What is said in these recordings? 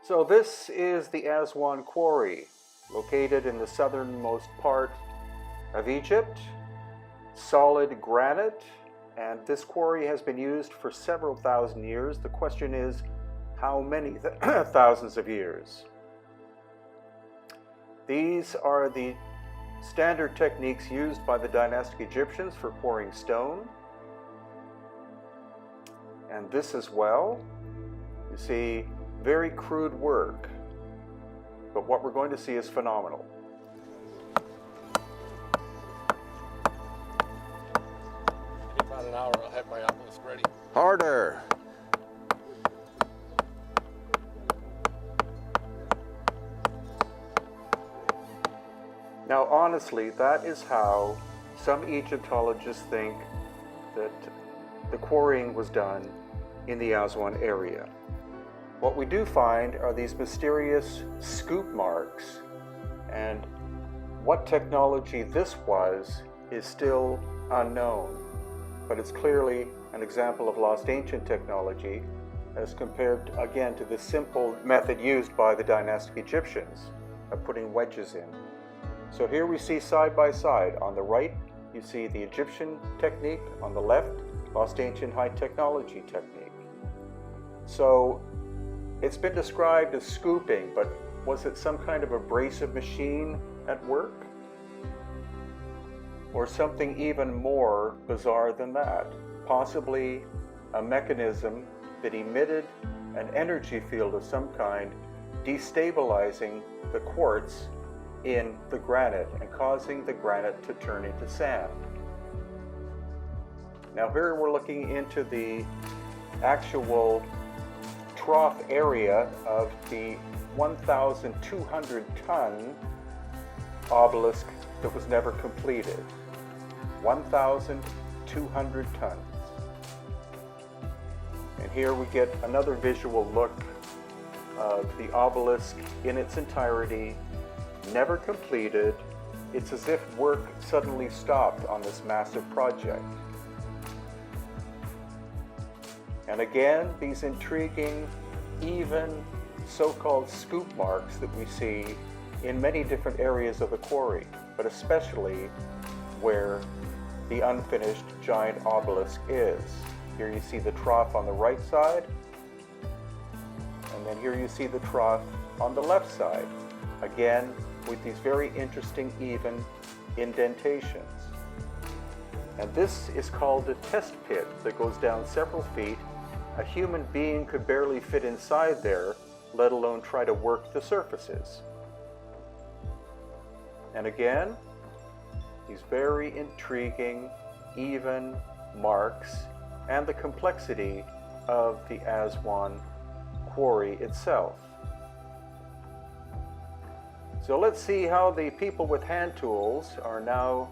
So this is the Aswan Quarry, located in the southernmost part of Egypt. Solid granite, and this quarry has been used for several thousand years. The question is, how many thousands of years? These are the standard techniques used by the dynastic Egyptians for quarrying stone. And this as well. You see, very crude work, but what we're going to see is phenomenal. About an hour, I'll have my obelisk ready. Harder! Now, honestly, that is how some Egyptologists think that the quarrying was done in the Aswan area. What we do find are these mysterious scoop marks, and what technology this was is still unknown, but it's clearly an example of lost ancient technology as compared, again, to the simple method used by the dynastic Egyptians of putting wedges in. So here we see side by side. On the right, you see the Egyptian technique. On the left, lost ancient high technology technique. So it's been described as scooping, but was it some kind of abrasive machine at work? Or something even more bizarre than that? Possibly a mechanism that emitted an energy field of some kind, destabilizing the quartz in the granite and causing the granite to turn into sand. Now here we're looking into the actual trough area of the 1,200 ton obelisk that was never completed. 1,200 tons. And here we get another visual look of the obelisk in its entirety, never completed. It's as if work suddenly stopped on this massive project. And again, these intriguing, even so-called scoop marks that we see in many different areas of the quarry, but especially where the unfinished giant obelisk is. Here you see the trough on the right side, and then here you see the trough on the left side, again with these very interesting even indentations. And this is called a test pit that goes down several feet. A human being could barely fit inside there, let alone try to work the surfaces. And again, these very intriguing, even marks and the complexity of the Aswan quarry itself. So let's see how the people with hand tools are now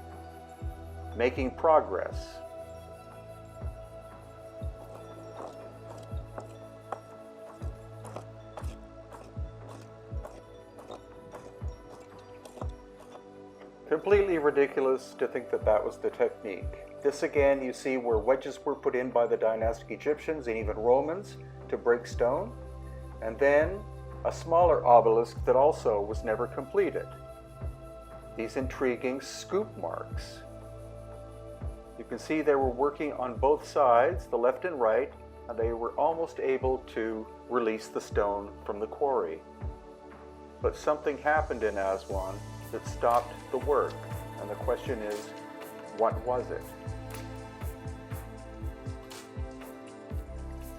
making progress. Completely ridiculous to think that that was the technique. This again, you see where wedges were put in by the dynastic Egyptians and even Romans to break stone. And then a smaller obelisk that also was never completed. These intriguing scoop marks. You can see they were working on both sides, the left and right, and they were almost able to release the stone from the quarry. But something happened in Aswan that stopped the work, and the question is, what was it?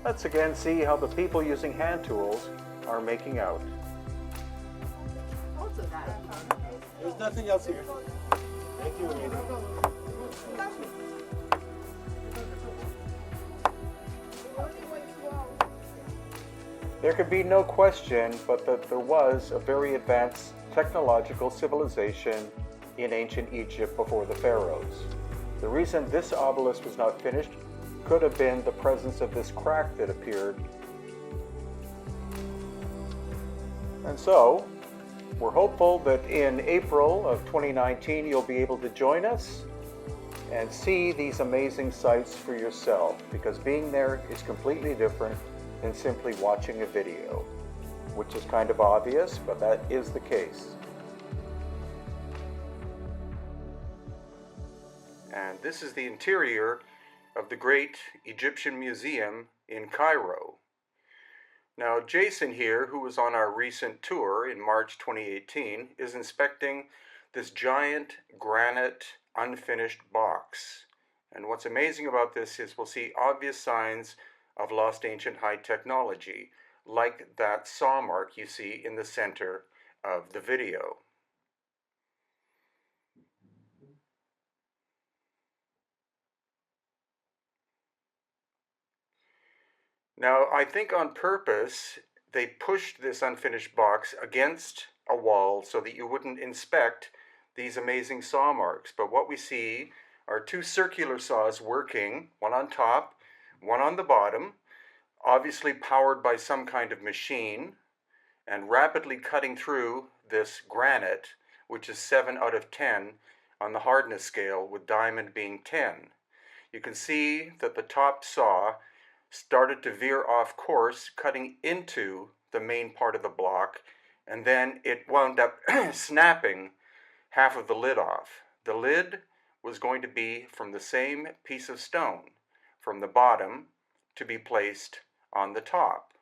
Let's again see how the people using hand tools are making out. There's nothing else here. Thank you, Andy. There could be no question but that there was a very advanced technological civilization in ancient Egypt before the pharaohs. The reason this obelisk was not finished could have been the presence of this crack that appeared. And so, we're hopeful that in April of 2019 you'll be able to join us and see these amazing sights for yourself, because being there is completely different than simply watching a video. which is kind of obvious, but that is the case. And this is the interior of the great Egyptian Museum in Cairo. Now, Jason here, who was on our recent tour in March 2018, is inspecting this giant granite unfinished box. And what's amazing about this is we'll see obvious signs of lost ancient high technology, like that saw mark you see in the center of the video. Now, I think on purpose, they pushed this unfinished box against a wall so that you wouldn't inspect these amazing saw marks. But what we see are two circular saws working, one on top, one on the bottom, obviously powered by some kind of machine, and rapidly cutting through this granite, which is 7 out of 10 on the hardness scale, with diamond being 10. You can see that the top saw started to veer off course, cutting into the main part of the block, and then it wound up snapping half of the lid off. The lid was going to be from the same piece of stone, from the bottom to be placed on the top.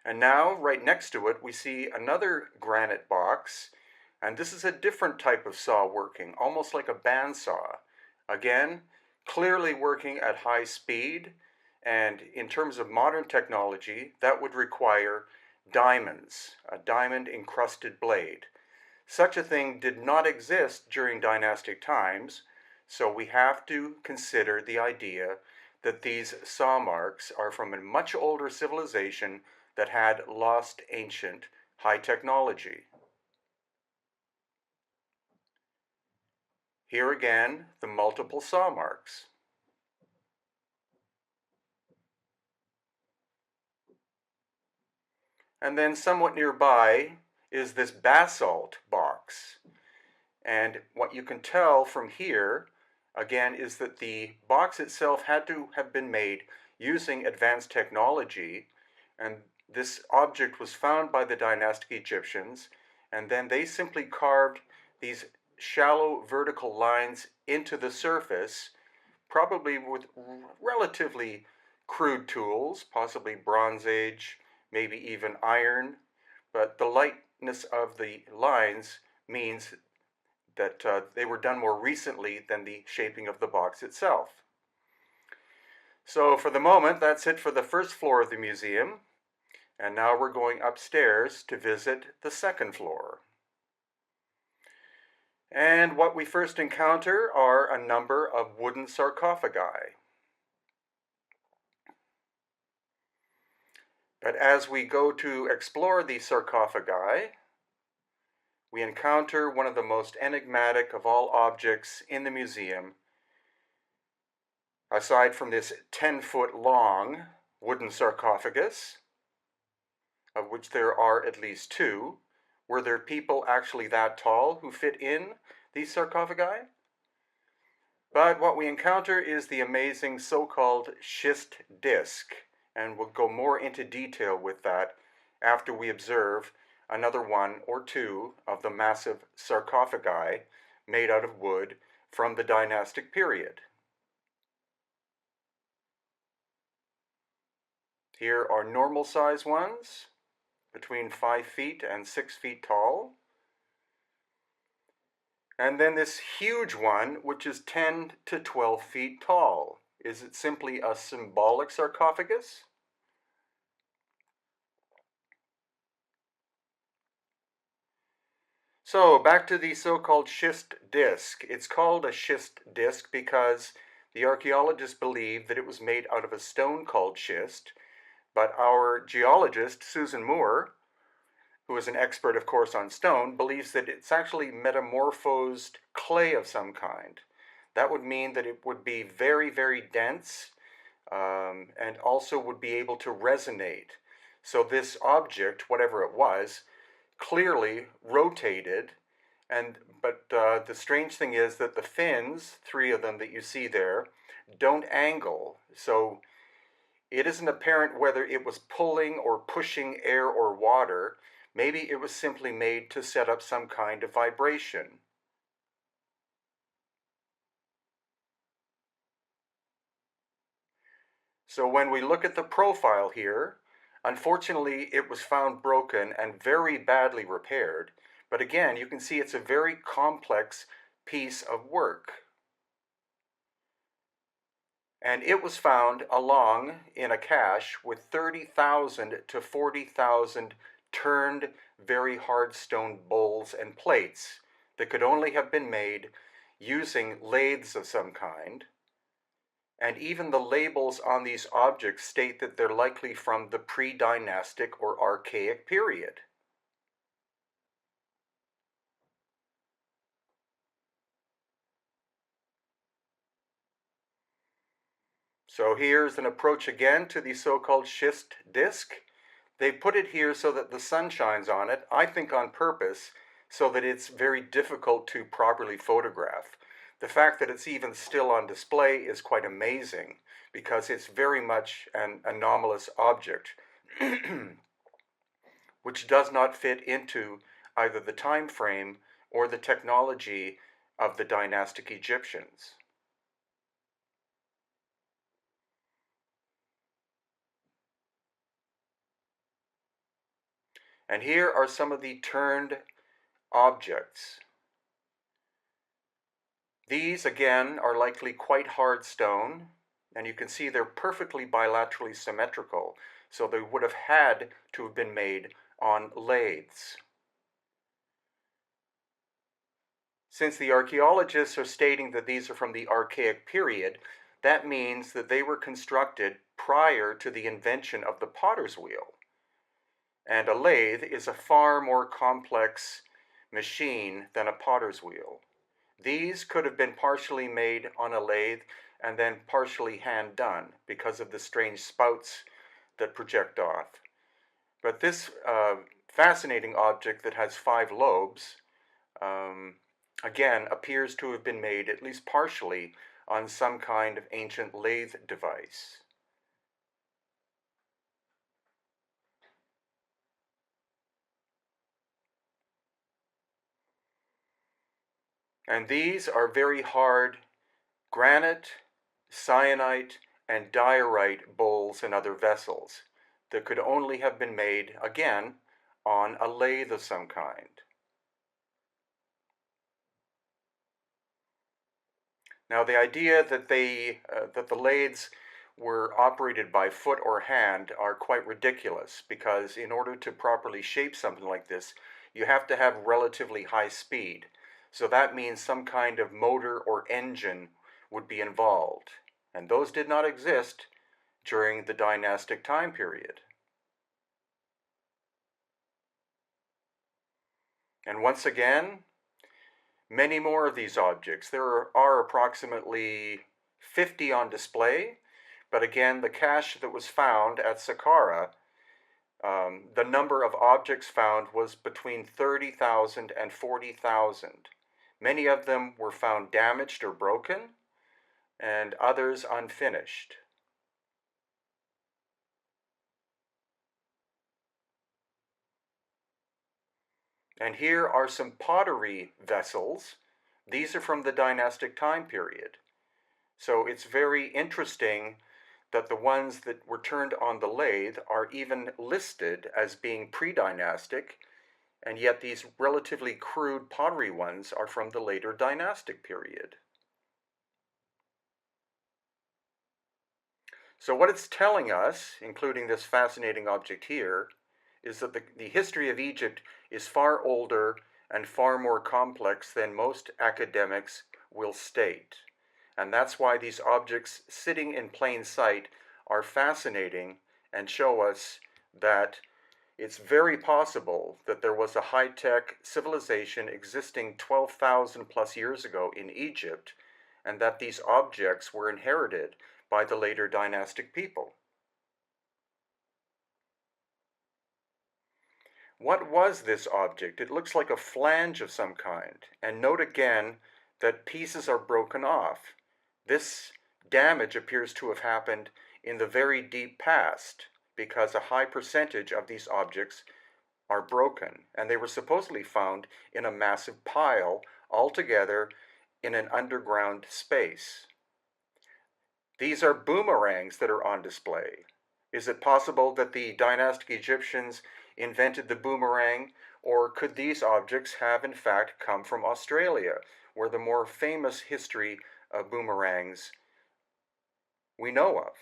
And now, right next to it, we see another granite box, and this is a different type of saw working, almost like a bandsaw. Again, clearly working at high speed, and in terms of modern technology, that would require diamonds, a diamond-encrusted blade. Such a thing did not exist during dynastic times, so we have to consider the idea that these saw marks are from a much older civilization that had lost ancient high technology. Here again, the multiple saw marks. And then somewhat nearby is this basalt box. And what you can tell from here, again, is that the box itself had to have been made using advanced technology, and this object was found by the dynastic Egyptians, and then they simply carved these shallow vertical lines into the surface, probably with relatively crude tools, possibly Bronze Age, maybe even iron, but the lightness of the lines means that they were done more recently than the shaping of the box itself. So for the moment, that's it for the first floor of the museum. And now we're going upstairs to visit the second floor. And what we first encounter are a number of wooden sarcophagi. But as we go to explore these sarcophagi, we encounter one of the most enigmatic of all objects in the museum. Aside from this 10-foot long wooden sarcophagus, of which there are at least two, were there people actually that tall who fit in these sarcophagi? But what we encounter is the amazing so-called schist disc, and we'll go more into detail with that after we observe another one or two of the massive sarcophagi made out of wood from the dynastic period. Here are normal size ones, between 5 feet and 6 feet tall. And then this huge one, which is 10 to 12 feet tall. Is it simply a symbolic sarcophagus? So back to the so-called schist disc. It's called a schist disc because the archaeologists believe that it was made out of a stone called schist, but our geologist, Susan Moore, who is an expert, of course, on stone, believes that it's actually metamorphosed clay of some kind. That would mean that it would be very, very dense, and also would be able to resonate. So this object, whatever it was, clearly rotated, but the strange thing is that the fins, 3 of them that you see there, don't angle, so it isn't apparent whether it was pulling or pushing air or water. Maybe it was simply made to set up some kind of vibration. So when we look at the profile here, unfortunately it was found broken and very badly repaired. But again, you can see it's a very complex piece of work. And it was found along in a cache with 30,000 to 40,000 turned very hard stone bowls and plates that could only have been made using lathes of some kind. And even the labels on these objects state that they're likely from the pre-dynastic or archaic period. So here's an approach again to the so-called schist disk. They put it here so that the sun shines on it, I think on purpose, so that it's very difficult to properly photograph. The fact that it's even still on display is quite amazing because it's very much an anomalous object which does not fit into either the time frame or the technology of the dynastic Egyptians. And here are some of the turned objects. These, again, are likely quite hard stone, and you can see they're perfectly bilaterally symmetrical, so they would have had to have been made on lathes. Since the archaeologists are stating that these are from the archaic period, that means that they were constructed prior to the invention of the potter's wheel. And a lathe is a far more complex machine than a potter's wheel. These could have been partially made on a lathe and then partially hand done because of the strange spouts that project off. But this fascinating object that has 5 lobes, again, appears to have been made at least partially on some kind of ancient lathe device. And these are very hard granite, syenite, and diorite bowls and other vessels that could only have been made, again, on a lathe of some kind. Now, the idea that that the lathes were operated by foot or hand are quite ridiculous, because in order to properly shape something like this, you have to have relatively high speed. So that means some kind of motor or engine would be involved, and those did not exist during the dynastic time period. And once again, many more of these objects. There are approximately 50 on display, but again, the cache that was found at Saqqara, the number of objects found was between 30,000 and 40,000. Many of them were found damaged or broken, and others unfinished. And here are some pottery vessels. These are from the dynastic time period. So it's very interesting that the ones that were turned on the lathe are even listed as being pre-dynastic, and yet these relatively crude pottery ones are from the later dynastic period. So what it's telling us, including this fascinating object here, is that the history of Egypt is far older and far more complex than most academics will state. And that's why these objects sitting in plain sight are fascinating and show us that it's very possible that there was a high-tech civilization existing 12,000 plus years ago in Egypt, and that these objects were inherited by the later dynastic people. What was this object? It looks like a flange of some kind. And note again that pieces are broken off. This damage appears to have happened in the very deep past, because a high percentage of these objects are broken, and they were supposedly found in a massive pile all together in an underground space. These are boomerangs that are on display. Is it possible that the dynastic Egyptians invented the boomerang, or could these objects have in fact come from Australia, where the more famous history of boomerangs we know of?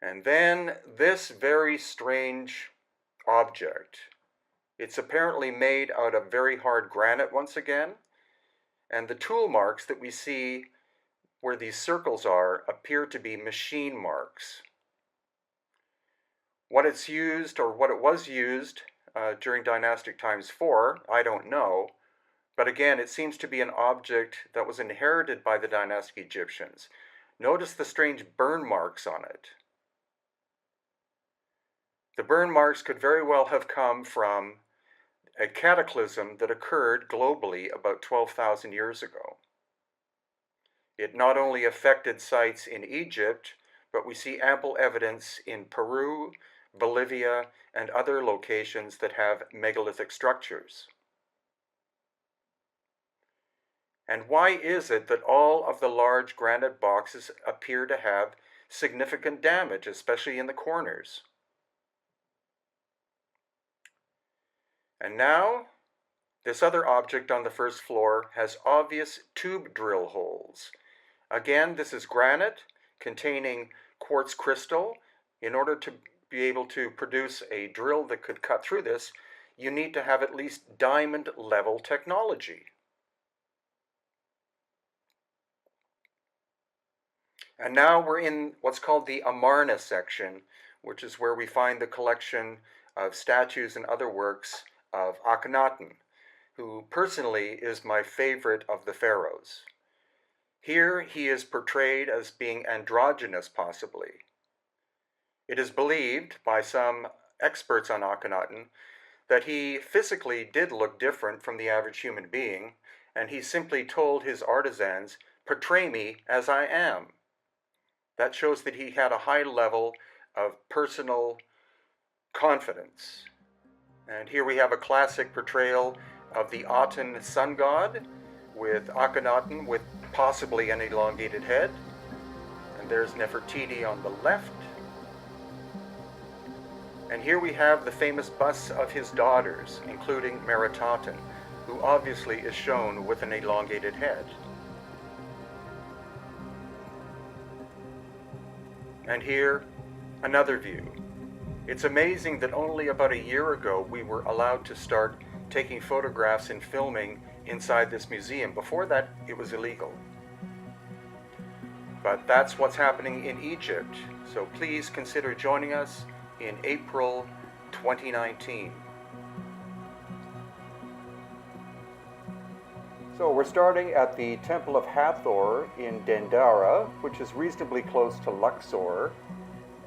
And then this very strange object. It's apparently made out of very hard granite once again, and the tool marks that we see where these circles are appear to be machine marks. What it's used, or what it was used during dynastic times for, I don't know, but again, it seems to be an object that was inherited by the dynastic Egyptians. Notice the strange burn marks on it. The burn marks could very well have come from a cataclysm that occurred globally about 12,000 years ago. It not only affected sites in Egypt, but we see ample evidence in Peru, Bolivia, and other locations that have megalithic structures. And why is it that all of the large granite boxes appear to have significant damage, especially in the corners? And now, this other object on the first floor has obvious tube drill holes. Again, this is granite containing quartz crystal. In order to be able to produce a drill that could cut through this, you need to have at least diamond level technology. And now we're in what's called the Amarna section, which is where we find the collection of statues and other works of Akhenaten, who personally is my favorite of the pharaohs. Here he is portrayed as being androgynous, possibly. It is believed by some experts on Akhenaten that he physically did look different from the average human being, and he simply told his artisans, "Portray me as I am." That shows that he had a high level of personal confidence. And here we have a classic portrayal of the Aten sun god with Akhenaten with possibly an elongated head. And there's Nefertiti on the left. And here we have the famous busts of his daughters, including Meritaten, who obviously is shown with an elongated head. And here, another view. It's amazing that only about a year ago we were allowed to start taking photographs and filming inside this museum. Before that, it was illegal. But that's what's happening in Egypt. So please consider joining us in April 2019. So we're starting at the Temple of Hathor in Dendera, which is reasonably close to Luxor.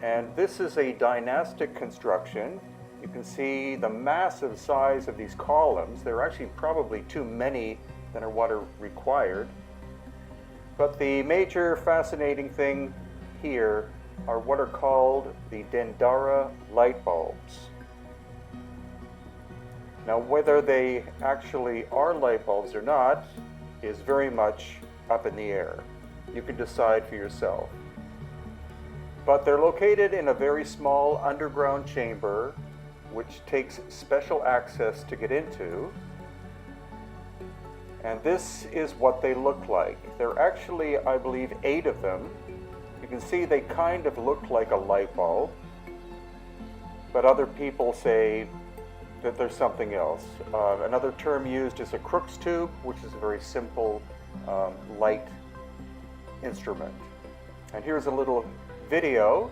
And this is a dynastic construction. You can see the massive size of these columns. There are actually probably too many than are what are required. But the major fascinating thing here are what are called the Dendera light bulbs. Now, whether they actually are light bulbs or not is very much up in the air. You can decide for yourself. But they're located in a very small underground chamber, which takes special access to get into. And this is what they look like. There are actually, I believe, 8 of them. You can see they kind of look like a light bulb, but other people say that there's something else. Another term used is a Crookes tube, which is a very simple light instrument. And here's a little video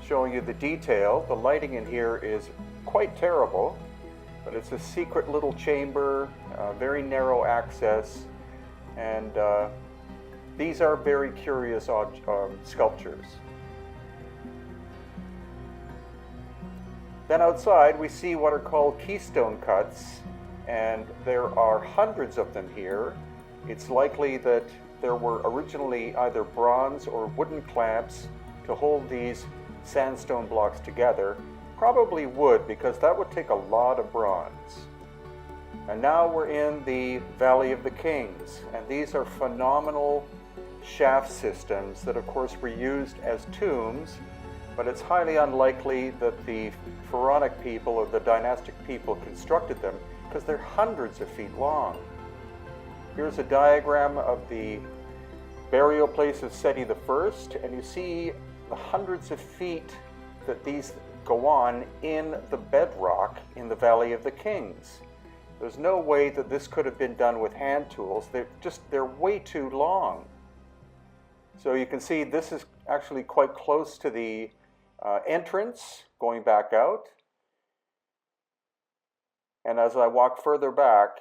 showing you the detail. The lighting in here is quite terrible, but it's a secret little chamber, very narrow access, and these are very curious sculptures. Then outside we see what are called keystone cuts, and there are hundreds of them here. It's likely that there were originally either bronze or wooden clamps to hold these sandstone blocks together. Probably wood, because that would take a lot of bronze. And now we're in the Valley of the Kings, and these are phenomenal shaft systems that of course were used as tombs, but it's highly unlikely that the pharaonic people or the dynastic people constructed them, because they're hundreds of feet long. Here's a diagram of the burial place of Seti I, and you see the hundreds of feet that these go on in the bedrock in the Valley of the Kings. There's no way that this could have been done with hand tools. They're way too long. So you can see this is actually quite close to the entrance going back out. And as I walk further back,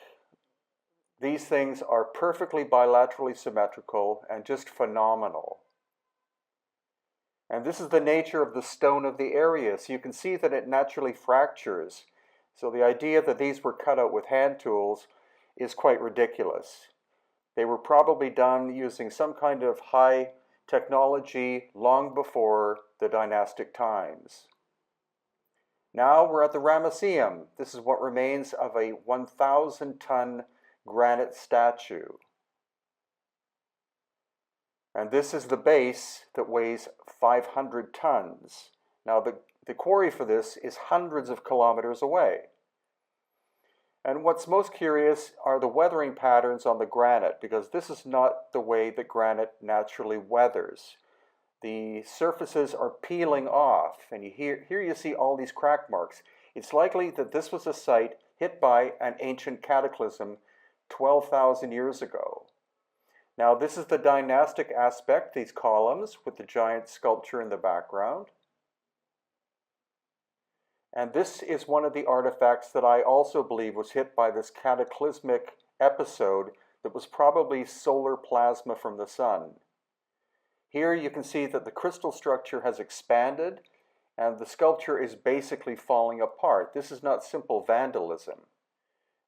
these things are perfectly bilaterally symmetrical and just phenomenal. And this is the nature of the stone of the area. So you can see that it naturally fractures. So the idea that these were cut out with hand tools is quite ridiculous. They were probably done using some kind of high technology long before the dynastic times. Now we're at the Ramesseum. This is what remains of a 1,000-ton granite statue. And this is the base that weighs 500 tons. Now the quarry for this is hundreds of kilometers away. And what's most curious are the weathering patterns on the granite, because this is not the way that granite naturally weathers. The surfaces are peeling off, and here you see all these crack marks. It's likely that this was a site hit by an ancient cataclysm 12,000 years ago. Now this is the dynastic aspect, these columns with the giant sculpture in the background. And this is one of the artifacts that I also believe was hit by this cataclysmic episode that was probably solar plasma from the sun. Here you can see that the crystal structure has expanded and the sculpture is basically falling apart. This is not simple vandalism.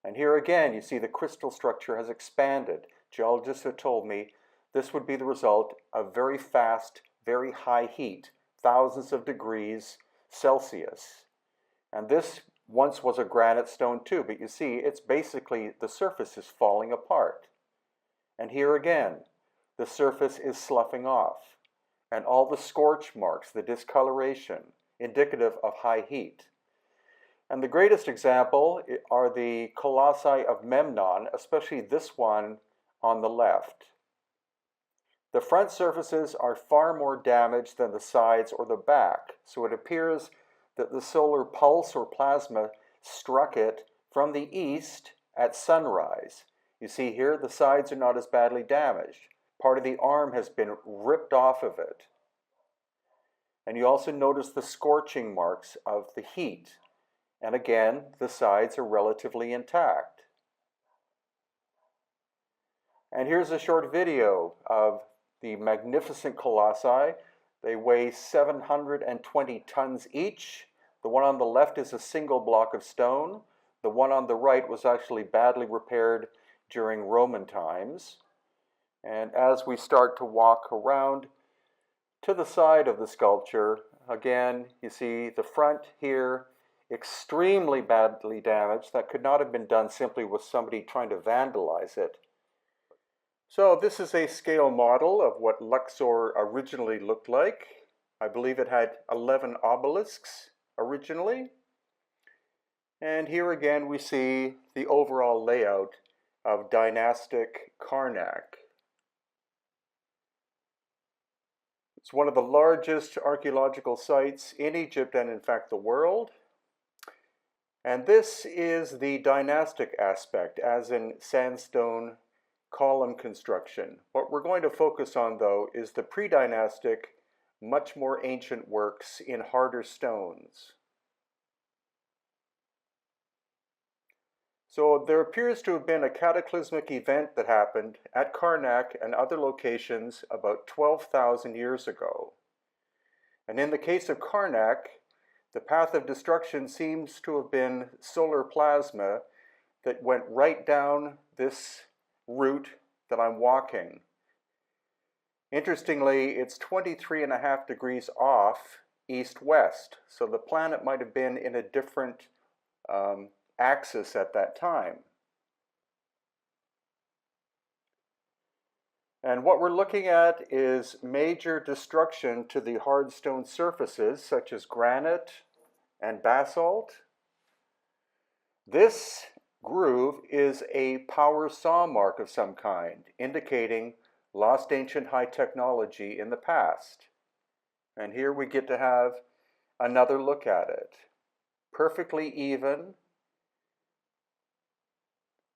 And here again you see the crystal structure has expanded. Geologists have told me this would be the result of very fast, very high heat, thousands of degrees Celsius. And this once was a granite stone too, but you see it's basically the surface is falling apart. And here again, the surface is sloughing off. And all the scorch marks, the discoloration, indicative of high heat. And the greatest example are the colossi of Memnon, especially this one on the left. The front surfaces are far more damaged than the sides or the back, so it appears that the solar pulse or plasma struck it from the east at sunrise. You see here, the sides are not as badly damaged. Part of the arm has been ripped off of it. And you also notice the scorching marks of the heat. And again, the sides are relatively intact. And here's a short video of the magnificent colossi. They weigh 720 tons each. The one on the left is a single block of stone. The one on the right was actually badly repaired during Roman times. And as we start to walk around to the side of the sculpture, again, you see the front here, extremely badly damaged. That could not have been done simply with somebody trying to vandalize it. So this is a scale model of what Luxor originally looked like. I believe it had 11 obelisks originally. And here again we see the overall layout of dynastic Karnak. It's one of the largest archaeological sites in Egypt and in fact the world. And this is the dynastic aspect, as in sandstone column construction. What we're going to focus on though is the pre-dynastic, much more ancient works in harder stones. So there appears to have been a cataclysmic event that happened at Karnak and other locations about 12,000 years ago. And in the case of Karnak, the path of destruction seems to have been solar plasma that went right down this route that I'm walking. Interestingly, it's 23.5 degrees off east-west, so the planet might have been in a different axis at that time. And what we're looking at is major destruction to the hard stone surfaces, such as granite and basalt. This groove is a power saw mark of some kind, indicating lost ancient high technology in the past. And here we get to have another look at it. Perfectly even.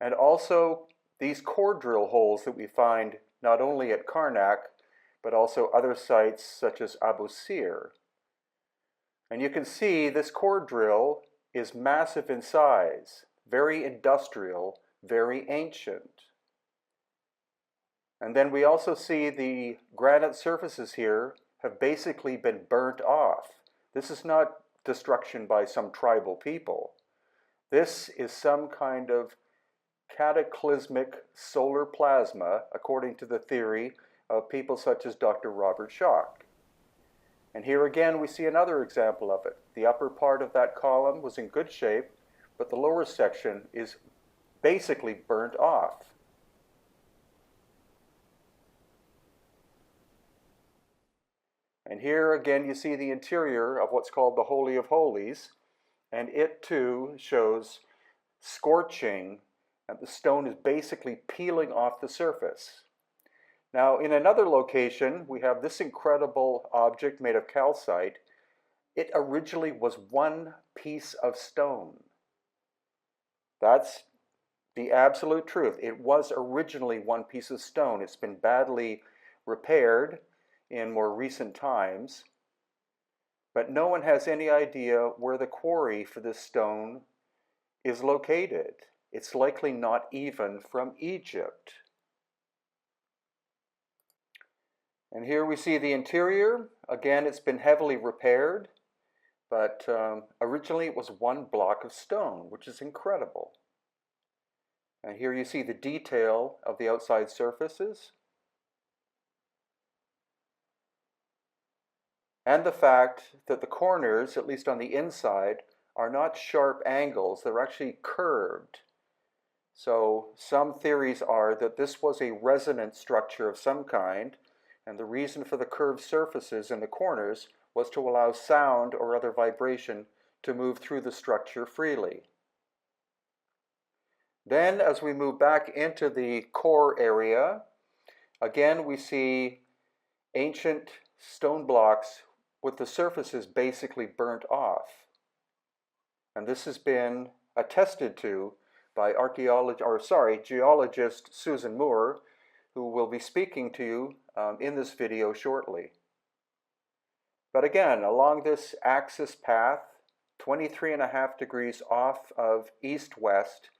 And also these core drill holes that we find not only at Karnak, but also other sites such as Abu Sir. And you can see this core drill is massive in size, very industrial, very ancient. And then we also see the granite surfaces here have basically been burnt off. This is not destruction by some tribal people. This is some kind of cataclysmic solar plasma, according to the theory of people such as Dr. Robert Schoch. And here again we see another example of it. The upper part of that column was in good shape, but the lower section is basically burnt off. And here again you see the interior of what's called the Holy of Holies, and it too shows scorching, and the stone is basically peeling off the surface. Now in another location we have this incredible object made of calcite. It originally was one piece of stone. That's the absolute truth. It was originally one piece of stone. It's been badly repaired in more recent times, but no one has any idea where the quarry for this stone is located. It's likely not even from Egypt. And here we see the interior. Again, it's been heavily repaired, but originally it was one block of stone, which is incredible. And here you see the detail of the outside surfaces, and the fact that the corners, at least on the inside, are not sharp angles, they're actually curved. So some theories are that this was a resonant structure of some kind, and the reason for the curved surfaces in the corners was to allow sound or other vibration to move through the structure freely. Then as we move back into the core area, again we see ancient stone blocks with the surfaces basically burnt off. And this has been attested to by geologist Susan Moore, who will be speaking to you in this video shortly. But again, along this axis path, 23.5 degrees off of east-west,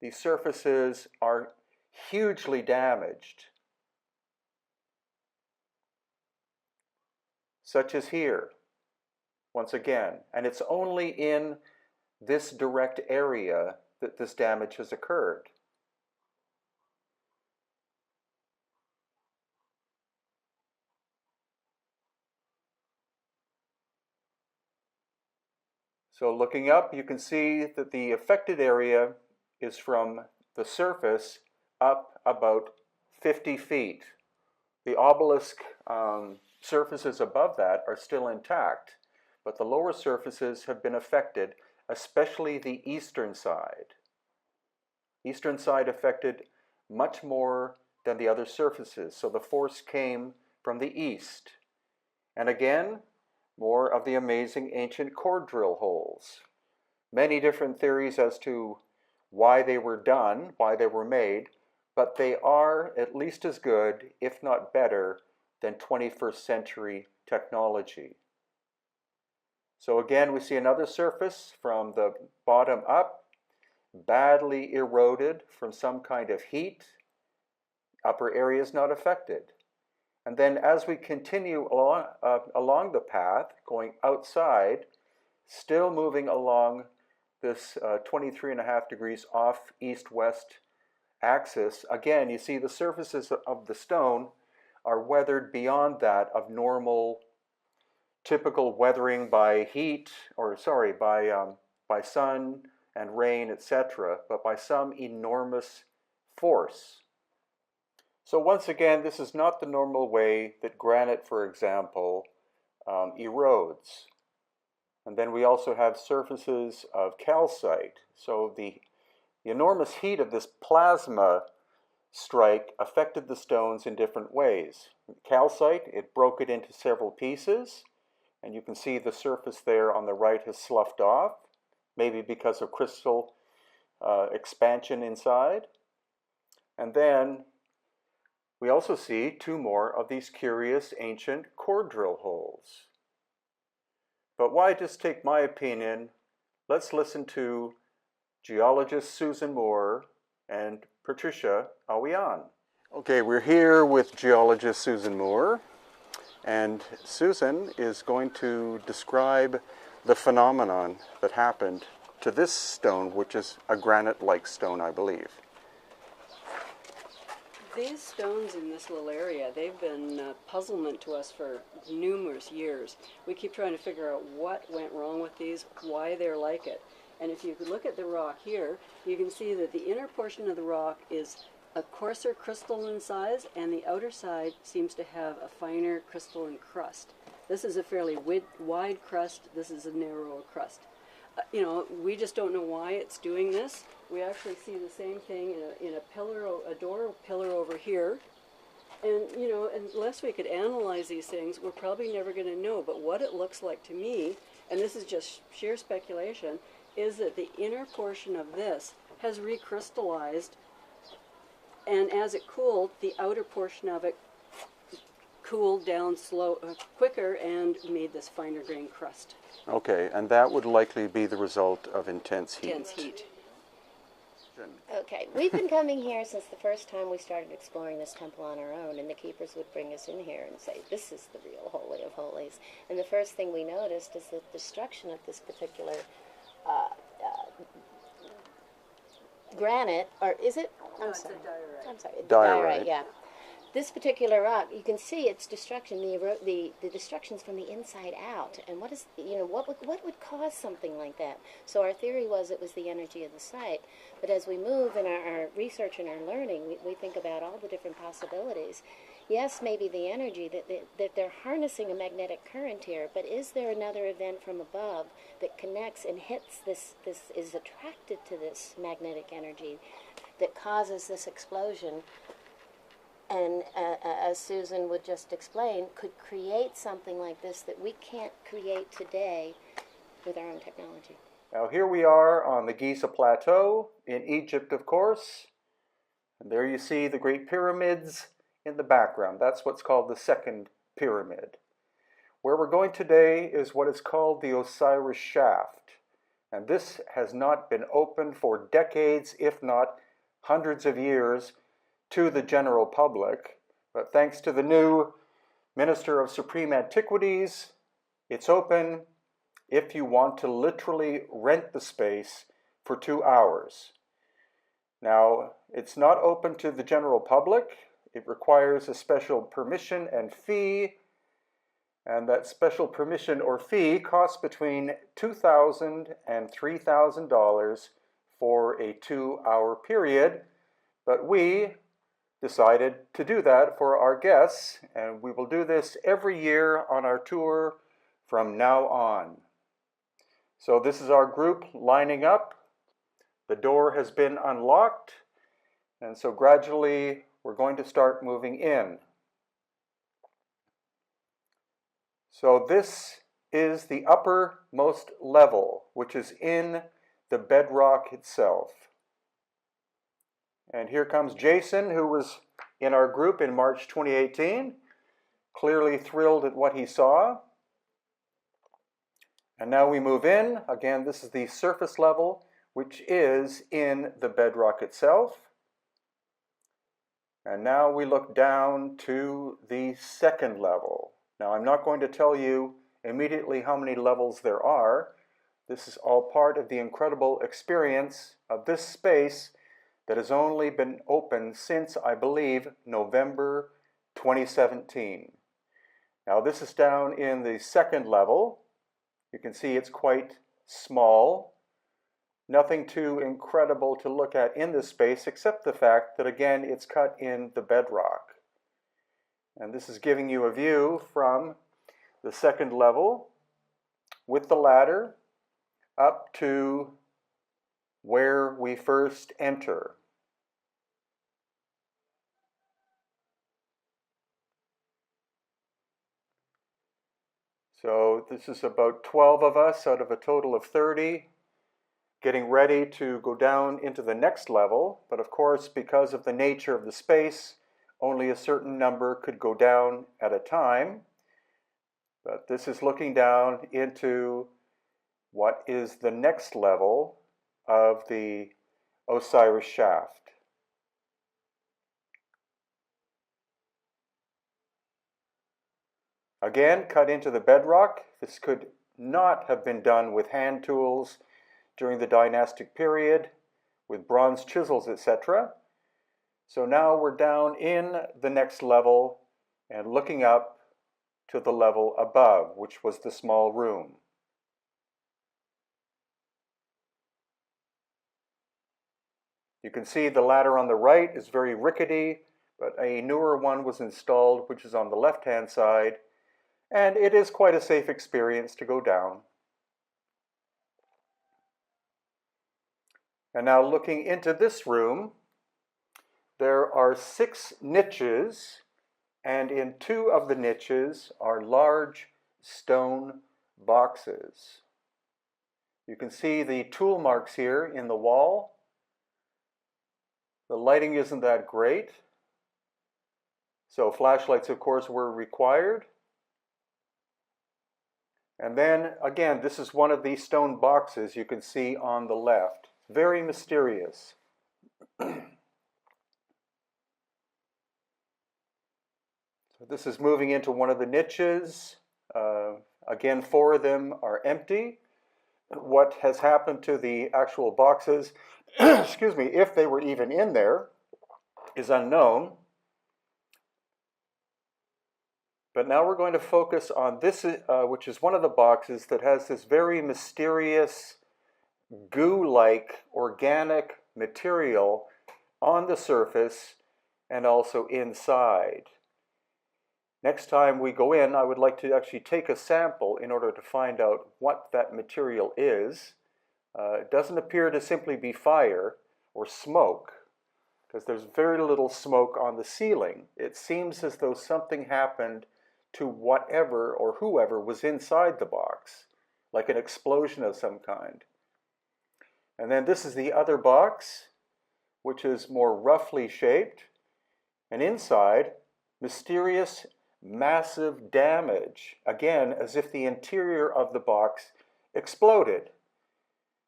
the surfaces are hugely damaged, such as here, once again. And it's only in this direct area that this damage has occurred. So looking up, you can see that the affected area is from the surface up about 50 feet. The obelisk surfaces above that are still intact, but the lower surfaces have been affected, especially the eastern side. Eastern side affected much more than the other surfaces, so the force came from the east. And again, more of the amazing ancient core drill holes. Many different theories as to why they were done, why they were made, but they are at least as good, if not better, than 21st century technology. So again, we see another surface from the bottom up, badly eroded from some kind of heat. Upper areas not affected. And then as we continue along the path, going outside, still moving along this 23.5 degrees off east-west axis, again, you see the surfaces of the stone are weathered beyond that of normal, typical weathering by heat, or sorry, by sun and rain, etc., but by some enormous force. So once again, this is not the normal way that granite, for example, erodes. And then we also have surfaces of calcite. So the enormous heat of this plasma strike affected the stones in different ways. Calcite, it broke it into several pieces, and you can see the surface there on the right has sloughed off, maybe because of crystal expansion inside. And then we also see two more of these curious ancient core drill holes. But why just take my opinion? Let's listen to geologist Susan Moore and Patricia Awian. Okay, we're here with geologist Susan Moore, and Susan is going to describe the phenomenon that happened to this stone, which is a granite-like stone, I believe. These stones in this little area, they've been puzzlement to us for numerous years. We keep trying to figure out what went wrong with these, why they're like it. And if you look at the rock here, you can see that the inner portion of the rock is a coarser crystalline size, and the outer side seems to have a finer crystalline crust. This is a fairly wide crust. This is a narrower crust. We just don't know why it's doing this. We actually see the same thing in a pillar, a door pillar over here. And, unless we could analyze these things, we're probably never going to know. But what it looks like to me, and this is just sheer speculation, is that the inner portion of this has recrystallized, and as it cooled, the outer portion of it cooled down quicker and made this finer grained crust. Okay, and that would likely be the result of intense heat. Intense heat. Okay, we've been coming here since the first time we started exploring this temple on our own, and the keepers would bring us in here and say, this is the real Holy of Holies. And the first thing we noticed is the destruction of this particular granite, or is it? It's a diorite. I'm sorry, Diorite. yeah. This particular rock, you can see its destruction. The destruction's from the inside out. And what is, what would cause something like that? So our theory was it was the energy of the site. But as we move in our research and our learning, we think about all the different possibilities. Yes, maybe the energy, that they're harnessing a magnetic current here, but is there another event from above that connects and hits this is attracted to this magnetic energy that causes this explosion? And as Susan would just explain, could create something like this that we can't create today with our own technology. Now here we are on the Giza Plateau in Egypt, of course. And there you see the Great Pyramids in the background. That's what's called the second pyramid. Where we're going today is what is called the Osiris Shaft. And this has not been opened for decades, if not hundreds of years, to the general public, but thanks to the new Minister of Supreme Antiquities, it's open if you want to literally rent the space for 2 hours. Now, it's not open to the general public. It requires a special permission and fee, and that special permission or fee costs between $2,000 and $3,000 for a 2-hour period, but we decided to do that for our guests, and we will do this every year on our tour from now on. So this is our group lining up. The door has been unlocked, and so gradually we're going to start moving in. So this is the uppermost level, which is in the bedrock itself. And here comes Jason, who was in our group in March 2018, clearly thrilled at what he saw. And now we move in. Again, this is the surface level, which is in the bedrock itself. And now we look down to the second level. Now, I'm not going to tell you immediately how many levels there are. This is all part of the incredible experience of this space that has only been open since, I believe, November 2017. Now this is down in the second level. You can see it's quite small. Nothing too incredible to look at in this space except the fact that, again, it's cut in the bedrock. And this is giving you a view from the second level with the ladder up to where we first enter. So this is about 12 of us out of a total of 30 getting ready to go down into the next level. But of course, because of the nature of the space, only a certain number could go down at a time. But this is looking down into what is the next level of the Osiris shaft. Again, cut into the bedrock. This could not have been done with hand tools during the dynastic period, with bronze chisels, etc. So now we're down in the next level and looking up to the level above, which was the small room. You can see the ladder on the right is very rickety, but a newer one was installed, which is on the left-hand side, and it is quite a safe experience to go down. And now looking into this room, there are 6 niches, and in 2 of the niches are large stone boxes. You can see the tool marks here in the wall. The lighting isn't that great, so flashlights, of course, were required. And then, again, this is one of these stone boxes you can see on the left. Very mysterious. So this is moving into one of the niches. Again, 4 of them are empty. What has happened to the actual boxes, excuse me, if they were even in there, is unknown. But now we're going to focus on this, which is one of the boxes that has this very mysterious goo-like organic material on the surface and also inside. Next time we go in, I would like to actually take a sample in order to find out what that material is. It doesn't appear to simply be fire or smoke, because there's very little smoke on the ceiling. It seems as though something happened to whatever or whoever was inside the box, like an explosion of some kind. And then this is the other box, which is more roughly shaped, and inside, mysterious, massive damage, again, as if the interior of the box exploded.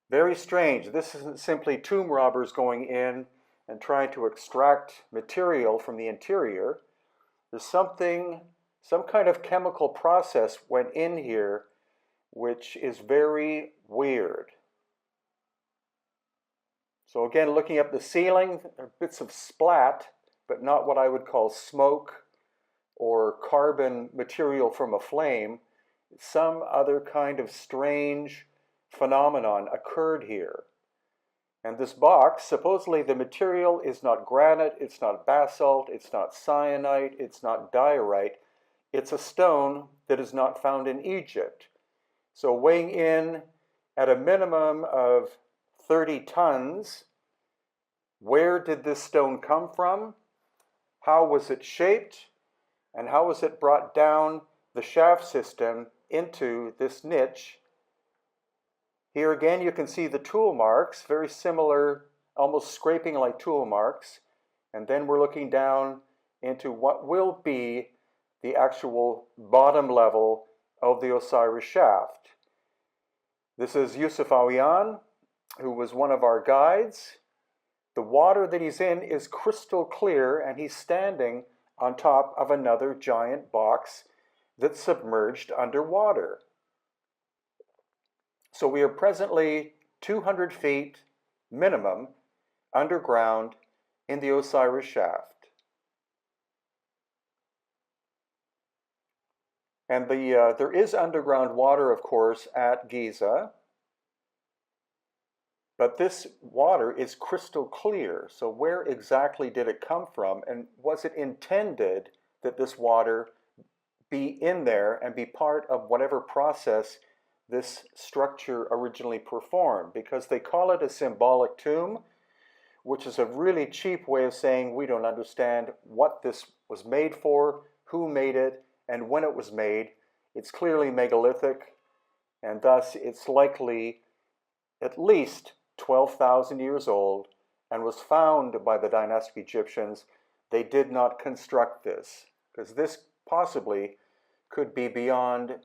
Very strange. This isn't simply tomb robbers going in and trying to extract material from the interior. There's some kind of chemical process went in here, which is very weird. So again, looking up the ceiling, there are bits of splat, but not what I would call smoke or carbon material from a flame. Some other kind of strange phenomenon occurred here. And this box, supposedly the material is not granite, it's not basalt, it's not syenite, it's not diorite. It's a stone that is not found in Egypt. So weighing in at a minimum of 30 tons, where did this stone come from? How was it shaped? And how was it brought down the shaft system into this niche? Here again you can see the tool marks, very similar, almost scraping like tool marks. And then we're looking down into what will be the actual bottom level of the Osiris shaft. This is Yusuf Awiyan, who was one of our guides. The water that he's in is crystal clear, and he's standing on top of another giant box that's submerged underwater. So we are presently 200 feet minimum underground in the Osiris shaft. And there is underground water, of course, at Giza, but this water is crystal clear. So where exactly did it come from, and was it intended that this water be in there and be part of whatever process this structure originally performed? Because they call it a symbolic tomb, which is a really cheap way of saying we don't understand what this was made for, who made it, and when it was made. It's clearly megalithic, and thus it's likely at least 12,000 years old and was found by the dynastic Egyptians. They did not construct this, because this possibly could be beyond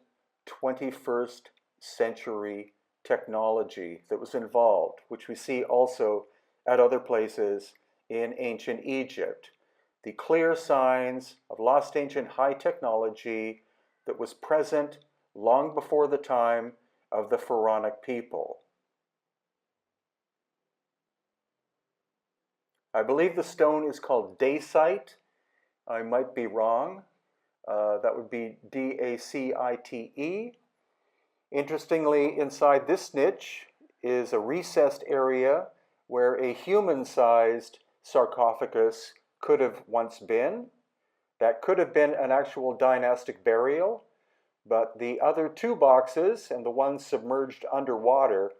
21st century technology that was involved, which we see also at other places in ancient Egypt. The clear signs of lost ancient high technology that was present long before the time of the Pharaonic people. I believe the stone is called dacite. I might be wrong. That would be D-A-C-I-T-E. Interestingly, inside this niche is a recessed area where a human-sized sarcophagus could have once been. That could have been an actual dynastic burial, but the other two boxes and the ones submerged underwater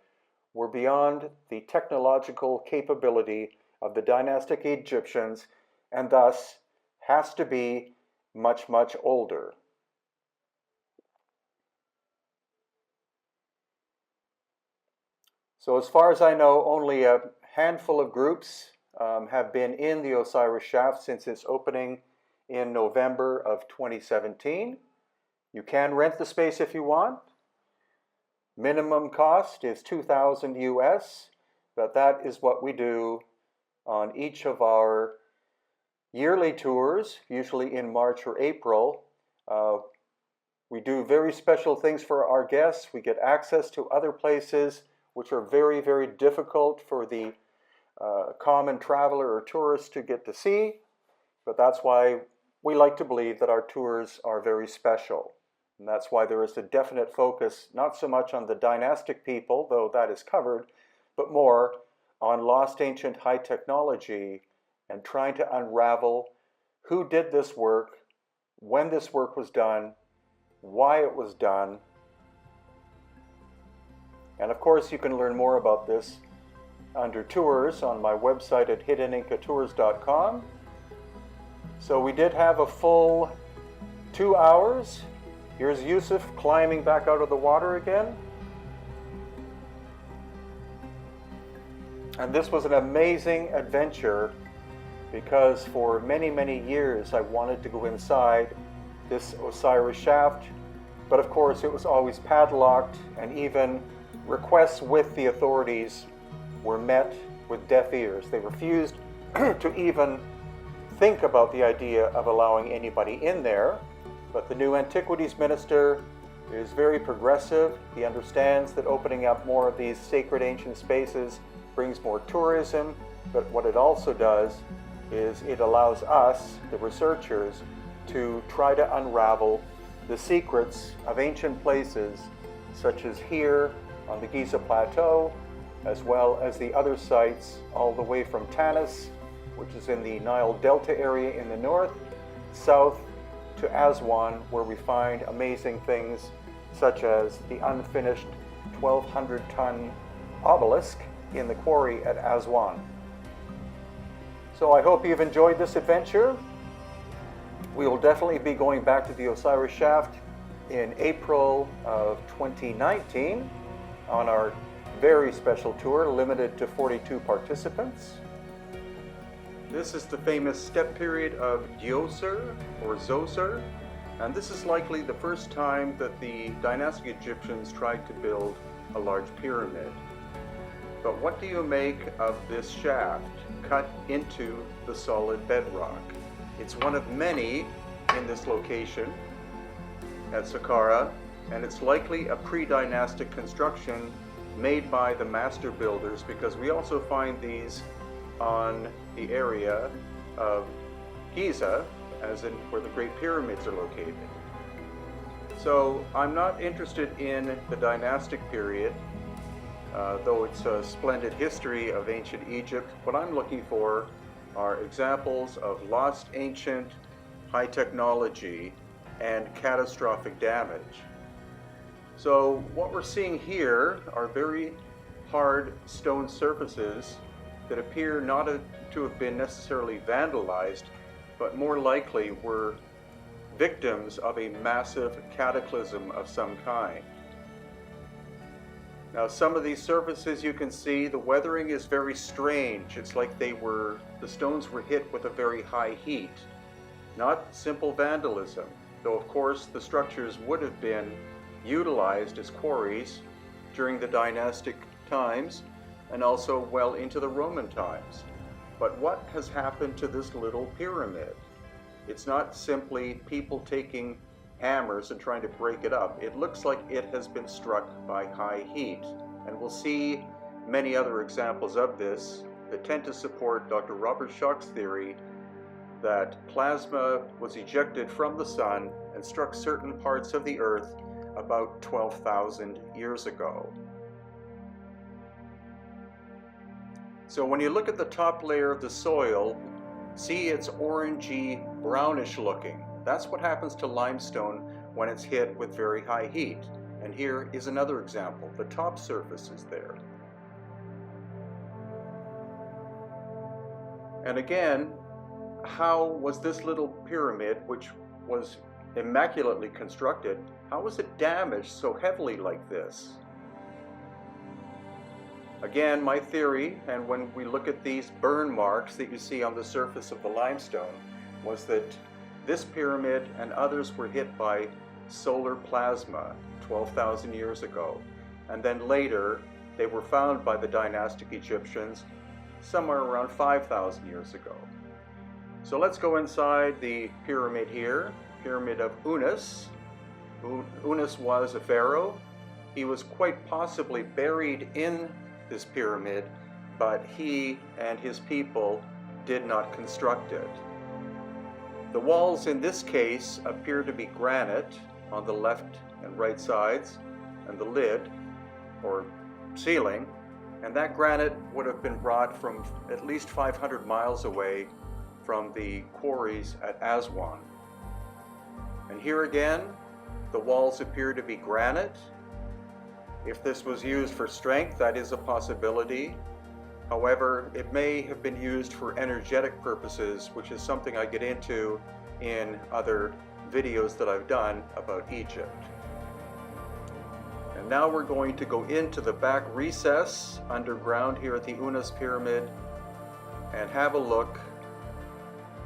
were beyond the technological capability of the dynastic Egyptians, and thus has to be much, much older. So as far as I know, only a handful of groups have been in the Osiris shaft since its opening in November of 2017. You can rent the space if you want. Minimum cost is $2,000 US, but that is what we do on each of our yearly tours, usually in March or April. We do very special things for our guests. We get access to other places which are very, very difficult for the common traveler or tourist to get to see, but that's why we like to believe that our tours are very special. And that's why there is a definite focus, not so much on the dynastic people, though that is covered, but more on lost ancient high technology and trying to unravel who did this work, when this work was done, why it was done. And of course, you can learn more about this under tours on my website at hiddenincatours.com. So we did have a full 2 hours. Here's Yusuf climbing back out of the water again. And this was an amazing adventure because for many, many years I wanted to go inside this Osiris shaft, but of course it was always padlocked, and even requests with the authorities were met with deaf ears. They refused to even think about the idea of allowing anybody in there. But the new Antiquities Minister is very progressive. He understands that opening up more of these sacred ancient spaces brings more tourism, but what it also does is it allows us, the researchers, to try to unravel the secrets of ancient places, such as here on the Giza Plateau, as well as the other sites all the way from Tanis, which is in the Nile Delta area in the north, south to Aswan, where we find amazing things such as the unfinished 1,200-ton obelisk in the quarry at Aswan. So I hope you've enjoyed this adventure. We will definitely be going back to the Osiris shaft in April of 2019 on our very special tour, limited to 42 participants. This is the famous step period of Djoser or Zoser, and this is likely the first time that the dynastic Egyptians tried to build a large pyramid. But what do you make of this shaft cut into the solid bedrock? It's one of many in this location at Saqqara, and it's likely a pre-dynastic construction made by the master builders, because we also find these on the area of Giza, as in where the Great Pyramids are located. So I'm not interested in the dynastic period, though it's a splendid history of ancient Egypt. What I'm looking for are examples of lost ancient high technology and catastrophic damage. So what we're seeing here are very hard stone surfaces that appear not to have been necessarily vandalized, but more likely were victims of a massive cataclysm of some kind. Now, some of these surfaces, you can see the weathering is very strange. It's like the stones were hit with a very high heat. Not simple vandalism, though of course the structures would have been utilized as quarries during the dynastic times and also well into the Roman times. But what has happened to this little pyramid? It's not simply people taking hammers and trying to break it up. It looks like it has been struck by high heat. And we'll see many other examples of this that tend to support Dr. Robert Schoch's theory that plasma was ejected from the sun and struck certain parts of the earth about 12,000 years ago. So when you look at the top layer of the soil, see it's orangey, brownish looking. That's what happens to limestone when it's hit with very high heat. And here is another example. The top surface is there. And again, how was this little pyramid, which was immaculately constructed, how was it damaged so heavily like this? Again, my theory, and when we look at these burn marks that you see on the surface of the limestone, was that this pyramid and others were hit by solar plasma 12,000 years ago. And then later, they were found by the dynastic Egyptians somewhere around 5,000 years ago. So let's go inside the pyramid here, Pyramid of Unas. Unas was a pharaoh. He was quite possibly buried in this pyramid, but he and his people did not construct it. The walls in this case appear to be granite on the left and right sides, and the lid, or ceiling, and that granite would have been brought from at least 500 miles away from the quarries at Aswan. And here again, the walls appear to be granite. If this was used for strength, that is a possibility. However, it may have been used for energetic purposes, which is something I get into in other videos that I've done about Egypt. And now we're going to go into the back recess underground here at the Unas Pyramid and have a look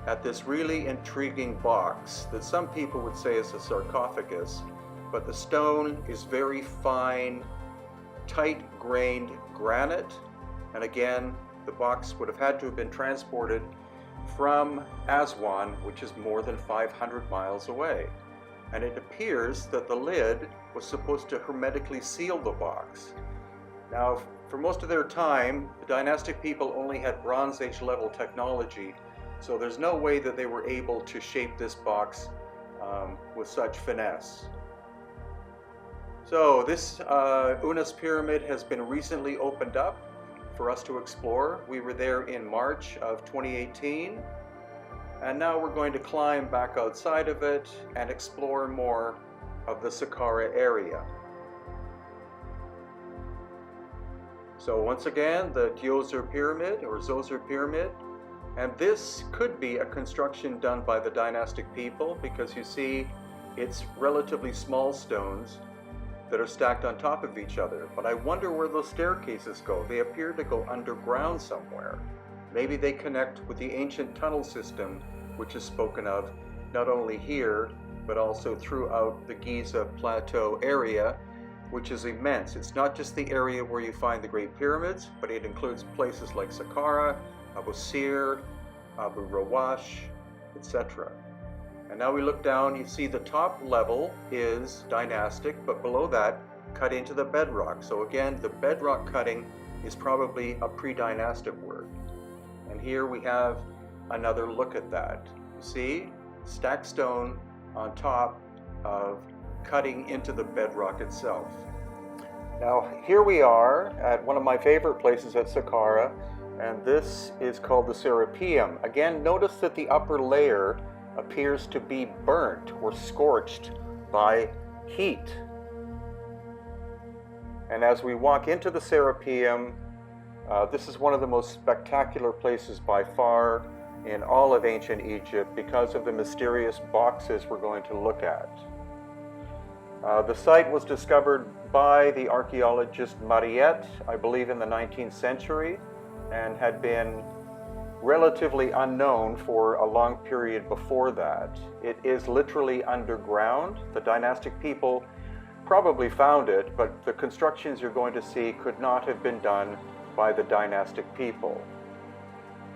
at this really intriguing box that some people would say is a sarcophagus, but the stone is very fine, tight-grained granite, and again, the box would have had to have been transported from Aswan, which is more than 500 miles away. And it appears that the lid was supposed to hermetically seal the box. Now, for most of their time, the dynastic people only had Bronze Age level technology, so there's no way that they were able to shape this box with such finesse. So this Unas Pyramid has been recently opened up for us to explore. We were there in March of 2018, and now we're going to climb back outside of it and explore more of the Saqqara area. So once again, the Djoser Pyramid or Djoser Pyramid, and this could be a construction done by the dynastic people, because you see it's relatively small stones that are stacked on top of each other. But I wonder where those staircases go. They appear to go underground somewhere. Maybe they connect with the ancient tunnel system, which is spoken of not only here, but also throughout the Giza Plateau area, which is immense. It's not just the area where you find the Great Pyramids, but it includes places like Saqqara, Abu Sir, Abu Rawash, etc. And now we look down, you see the top level is dynastic, but below that cut into the bedrock. So again, the bedrock cutting is probably a pre-dynastic work. And here we have another look at that. You see, stacked stone on top of cutting into the bedrock itself. Now here we are at one of my favorite places at Saqqara, and this is called the Serapeum. Again, notice that the upper layer appears to be burnt or scorched by heat. And as we walk into the Serapeum, this is one of the most spectacular places by far in all of ancient Egypt because of the mysterious boxes we're going to look at. The site was discovered by the archaeologist Mariette, I believe in the 19th century, and had been relatively unknown for a long period before that. It is literally underground. The dynastic people probably found it, but the constructions you're going to see could not have been done by the dynastic people.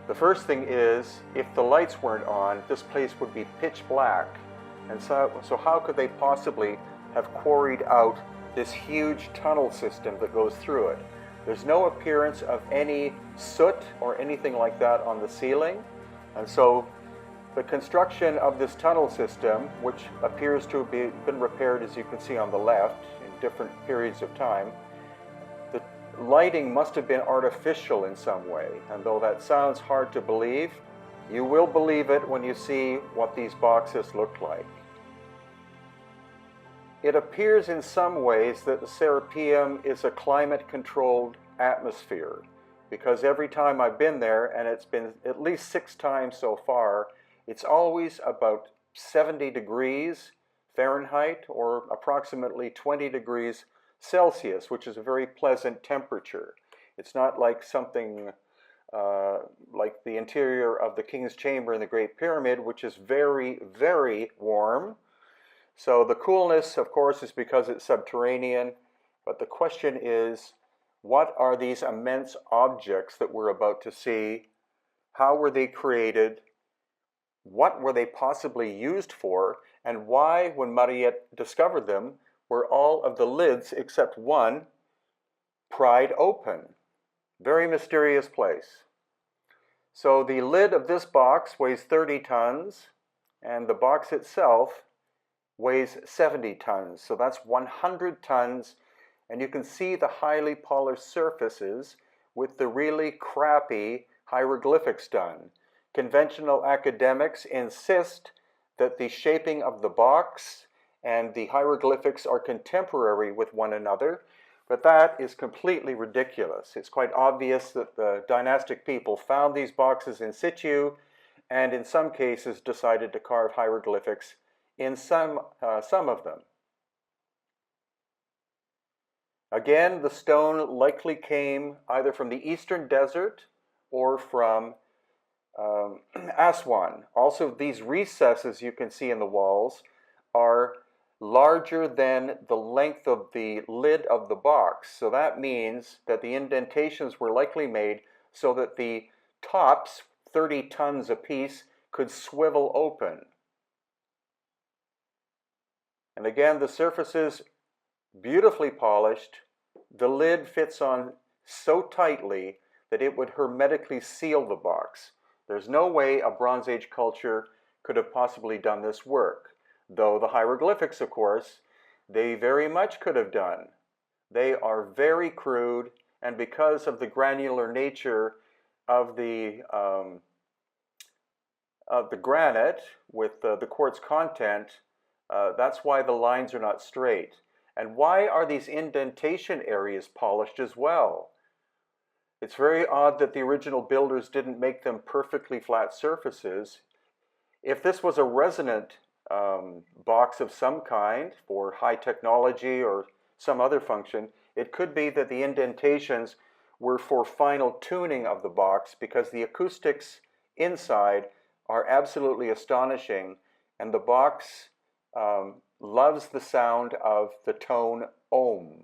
The first thing is, if the lights weren't on, this place would be pitch black. And so how could they possibly have quarried out this huge tunnel system that goes through it? There's no appearance of any soot or anything like that on the ceiling. And so the construction of this tunnel system, which appears to have been repaired, as you can see on the left, in different periods of time, the lighting must have been artificial in some way. And though that sounds hard to believe, you will believe it when you see what these boxes look like. It appears in some ways that the Serapeum is a climate-controlled atmosphere, because every time I've been there, and it's been at least 6 times so far, it's always about 70 degrees Fahrenheit or approximately 20 degrees Celsius, which is a very pleasant temperature. It's not like something like the interior of the King's Chamber in the Great Pyramid, which is very, very warm. So the coolness, of course, is because it's subterranean, but the question is, what are these immense objects that we're about to see? How were they created? What were they possibly used for? And why, when Mariette discovered them, were all of the lids except one pried open? Very mysterious place. So the lid of this box weighs 30 tons, and the box itself weighs 70 tons. So that's 100 tons, and you can see the highly polished surfaces with the really crappy hieroglyphics done. Conventional academics insist that the shaping of the box and the hieroglyphics are contemporary with one another, but that is completely ridiculous. It's quite obvious that the dynastic people found these boxes in situ, and in some cases decided to carve hieroglyphics in some of them. Again, the stone likely came either from the eastern desert or from Aswan. Also, these recesses you can see in the walls are larger than the length of the lid of the box. So that means that the indentations were likely made so that the tops, 30 tons apiece, could swivel open. And again, the surfaces beautifully polished. The lid fits on so tightly that it would hermetically seal the box. There's no way a Bronze Age culture could have possibly done this work, though the hieroglyphics, of course, they very much could have done. They are very crude, and because of the granular nature of the granite with the quartz content, that's why the lines are not straight. And why are these indentation areas polished as well? It's very odd that the original builders didn't make them perfectly flat surfaces. If this was a resonant box of some kind for high technology or some other function, it could be that the indentations were for final tuning of the box, because the acoustics inside are absolutely astonishing, and the box loves the sound of the tone Om.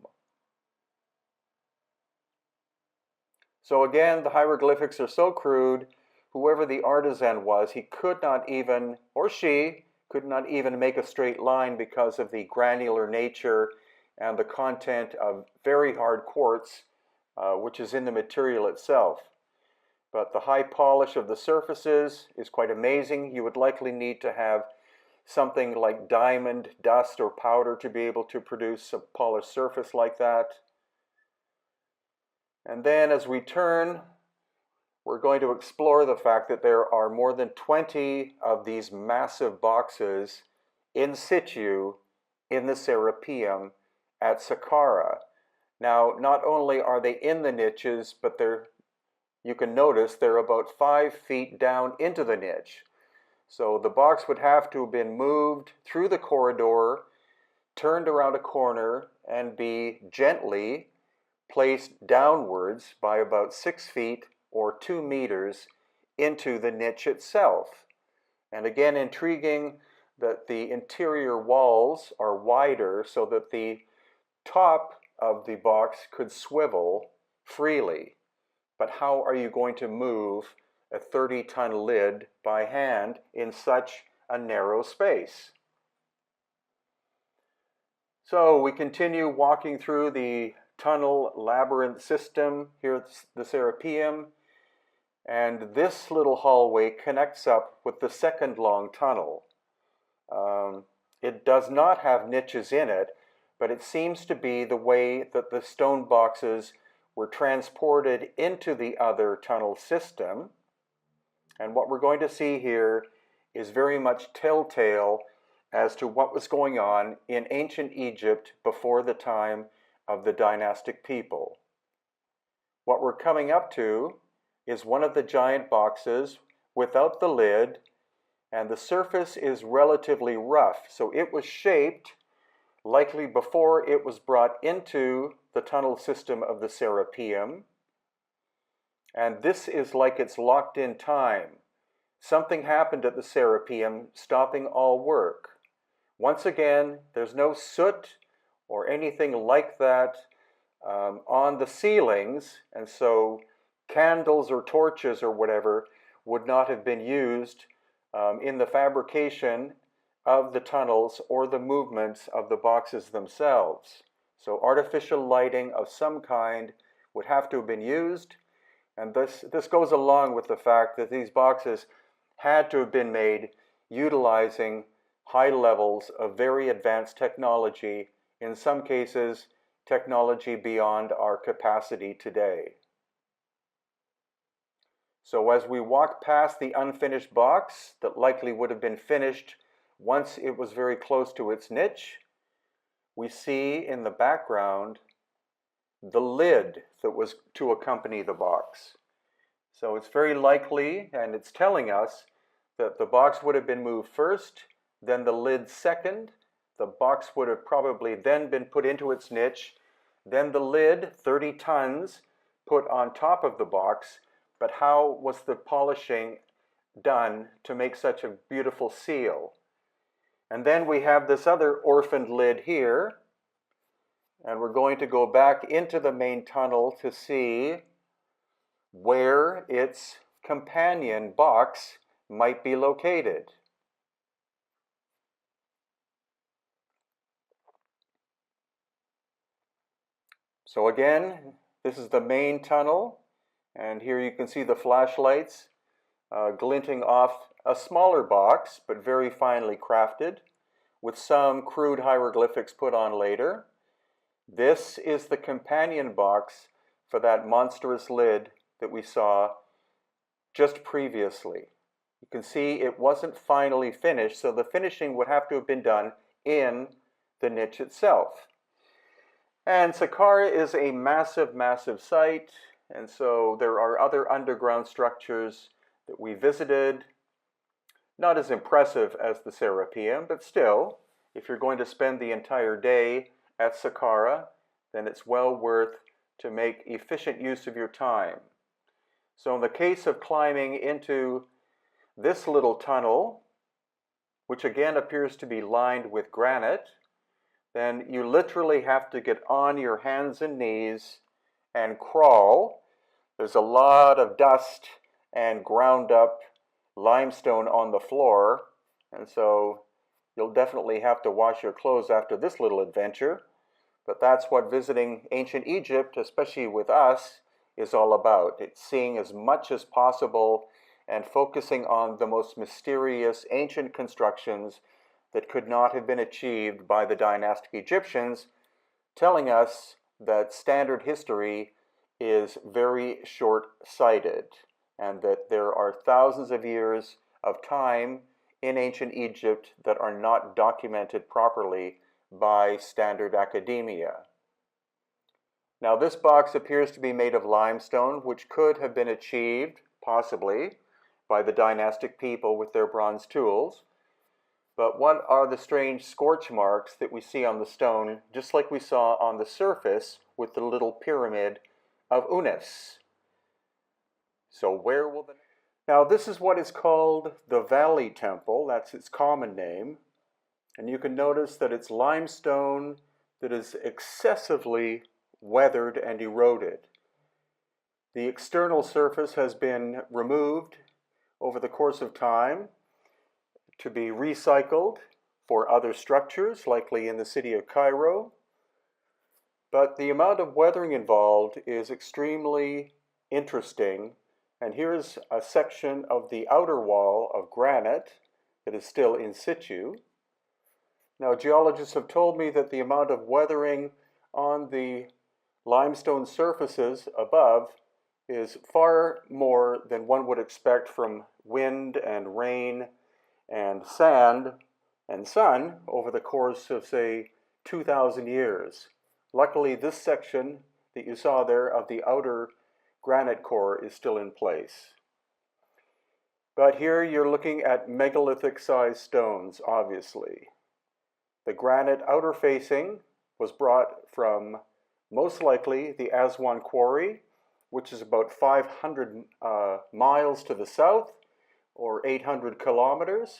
So again, the hieroglyphics are so crude, whoever the artisan was, he could not even, or she, could not even make a straight line because of the granular nature and the content of very hard quartz, which is in the material itself. But the high polish of the surfaces is quite amazing. You would likely need to have something like diamond dust or powder to be able to produce a polished surface like that. And then as we turn, we're going to explore the fact that there are more than 20 of these massive boxes in situ in the Serapeum at Saqqara. Now, not only are they in the niches, but you can notice they're about 5 feet down into the niche. So the box would have to have been moved through the corridor, turned around a corner, and be gently placed downwards by about 6 feet or 2 meters into the niche itself. And again, intriguing that the interior walls are wider so that the top of the box could swivel freely. But how are you going to move a 30-ton lid by hand in such a narrow space? So we continue walking through the tunnel labyrinth system here at the Serapeum, and this little hallway connects up with the second long tunnel. It does not have niches in it, but it seems to be the way that the stone boxes were transported into the other tunnel system. And what we're going to see here is very much telltale as to what was going on in ancient Egypt before the time of the dynastic people. What we're coming up to is one of the giant boxes without the lid, and the surface is relatively rough. So it was shaped likely before it was brought into the tunnel system of the Serapeum. And this is like it's locked in time. Something happened at the Serapeum, stopping all work. Once again, there's no soot or anything like that on the ceilings, and so candles or torches or whatever would not have been used in the fabrication of the tunnels or the movements of the boxes themselves. So artificial lighting of some kind would have to have been used, and this goes along with the fact that these boxes had to have been made utilizing high levels of very advanced technology, in some cases technology beyond our capacity today. So as we walk past the unfinished box that likely would have been finished once it was very close to its niche, we see in the background the lid that was to accompany the box. So it's very likely, and it's telling us, that the box would have been moved first, then the lid second. The box would have probably then been put into its niche, then the lid, 30 tons, put on top of the box. But how was the polishing done to make such a beautiful seal? And then we have this other orphaned lid here, and we're going to go back into the main tunnel to see where its companion box might be located. So again, this is the main tunnel, and here you can see the flashlights glinting off a smaller box, but very finely crafted, with some crude hieroglyphics put on later. This is the companion box for that monstrous lid that we saw just previously. You can see it wasn't finally finished, so the finishing would have to have been done in the niche itself. And Saqqara is a massive, massive site, and so there are other underground structures that we visited. Not as impressive as the Serapeum, but still, if you're going to spend the entire day at Saqqara, then it's well worth to make efficient use of your time. So in the case of climbing into this little tunnel, which again appears to be lined with granite, then you literally have to get on your hands and knees and crawl. There's a lot of dust and ground up limestone on the floor, and so you'll definitely have to wash your clothes after this little adventure. But that's what visiting ancient Egypt, especially with us, is all about. It's seeing as much as possible and focusing on the most mysterious ancient constructions that could not have been achieved by the dynastic Egyptians, telling us that standard history is very short-sighted and that there are thousands of years of time in ancient Egypt that are not documented properly by standard academia. Now, this box appears to be made of limestone, which could have been achieved, possibly, by the dynastic people with their bronze tools. But what are the strange scorch marks that we see on the stone, just like we saw on the surface with the little pyramid of Unis? So where will the... Now, this is what is called the Valley Temple. That's its common name. And you can notice that it's limestone that is excessively weathered and eroded. The external surface has been removed over the course of time to be recycled for other structures, likely in the city of Cairo. But the amount of weathering involved is extremely interesting. And here's a section of the outer wall of granite that is still in situ. Now, geologists have told me that the amount of weathering on the limestone surfaces above is far more than one would expect from wind and rain and sand and sun over the course of, say, 2,000 years. Luckily, this section that you saw there of the outer granite core is still in place. But here you're looking at megalithic-sized stones, obviously. The granite outer facing was brought from, most likely, the Aswan Quarry, which is about 500 miles to the south, or 800 kilometers.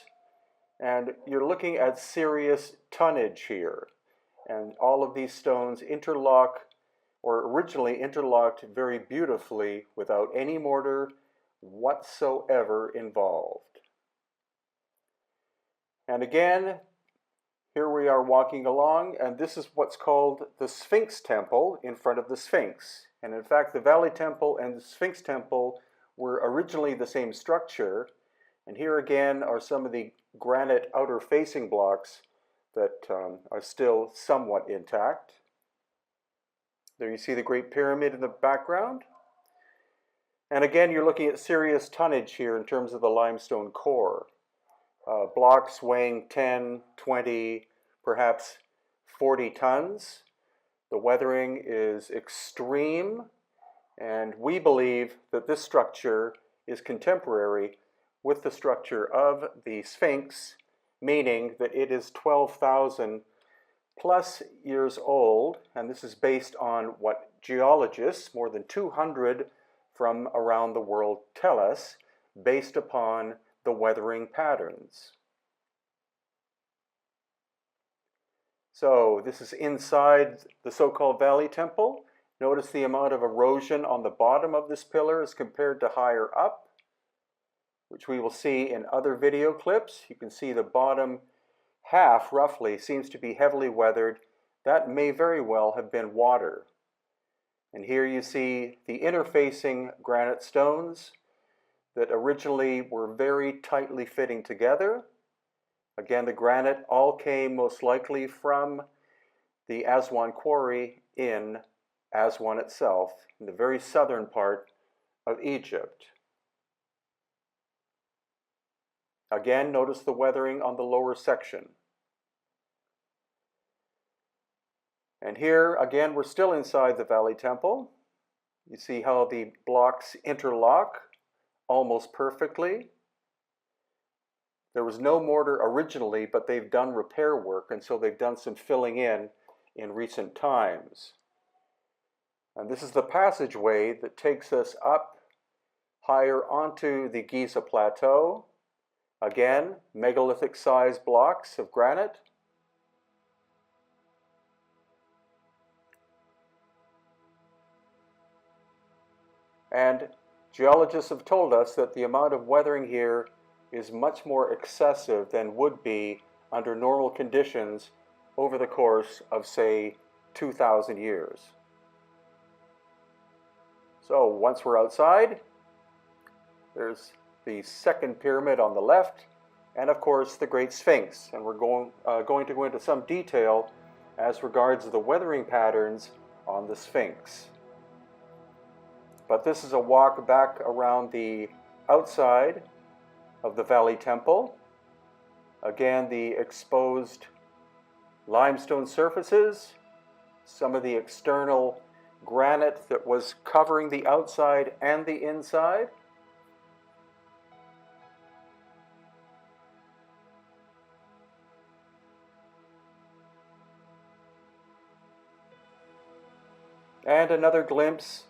And you're looking at serious tonnage here. And all of these stones interlock, or originally interlocked very beautifully without any mortar whatsoever involved. And again, here we are walking along, and this is what's called the Sphinx Temple in front of the Sphinx. And in fact, the Valley Temple and the Sphinx Temple were originally the same structure. And here again are some of the granite outer facing blocks that are still somewhat intact. There you see the Great Pyramid in the background. And again, you're looking at serious tonnage here in terms of the limestone core. Blocks weighing 10, 20, perhaps 40 tons. The weathering is extreme, and we believe that this structure is contemporary with the structure of the Sphinx, meaning that it is 12,000 plus years old, and this is based on what geologists, more than 200 from around the world, tell us, based upon the weathering patterns. So this is inside the so-called Valley Temple. Notice the amount of erosion on the bottom of this pillar as compared to higher up, which we will see in other video clips. You can see the bottom half, roughly, seems to be heavily weathered. That may very well have been water. And here you see the interfacing granite stones that originally were very tightly fitting together. Again, the granite all came most likely from the Aswan Quarry in Aswan itself, in the very southern part of Egypt. Again, notice the weathering on the lower section. And here, again, we're still inside the Valley Temple. You see how the blocks interlock almost perfectly. There was no mortar originally, but they've done repair work, and so they've done some filling in recent times. And this is the passageway that takes us up higher onto the Giza Plateau. Again, megalithic-sized blocks of granite. And geologists have told us that the amount of weathering here is much more excessive than would be under normal conditions over the course of, say, 2,000 years. So once we're outside, there's the second pyramid on the left, and of course the Great Sphinx. And we're going to go into some detail as regards the weathering patterns on the Sphinx. But this is a walk back around the outside of the Valley Temple. Again, the exposed limestone surfaces, some of the external granite that was covering the outside and the inside. And another glimpse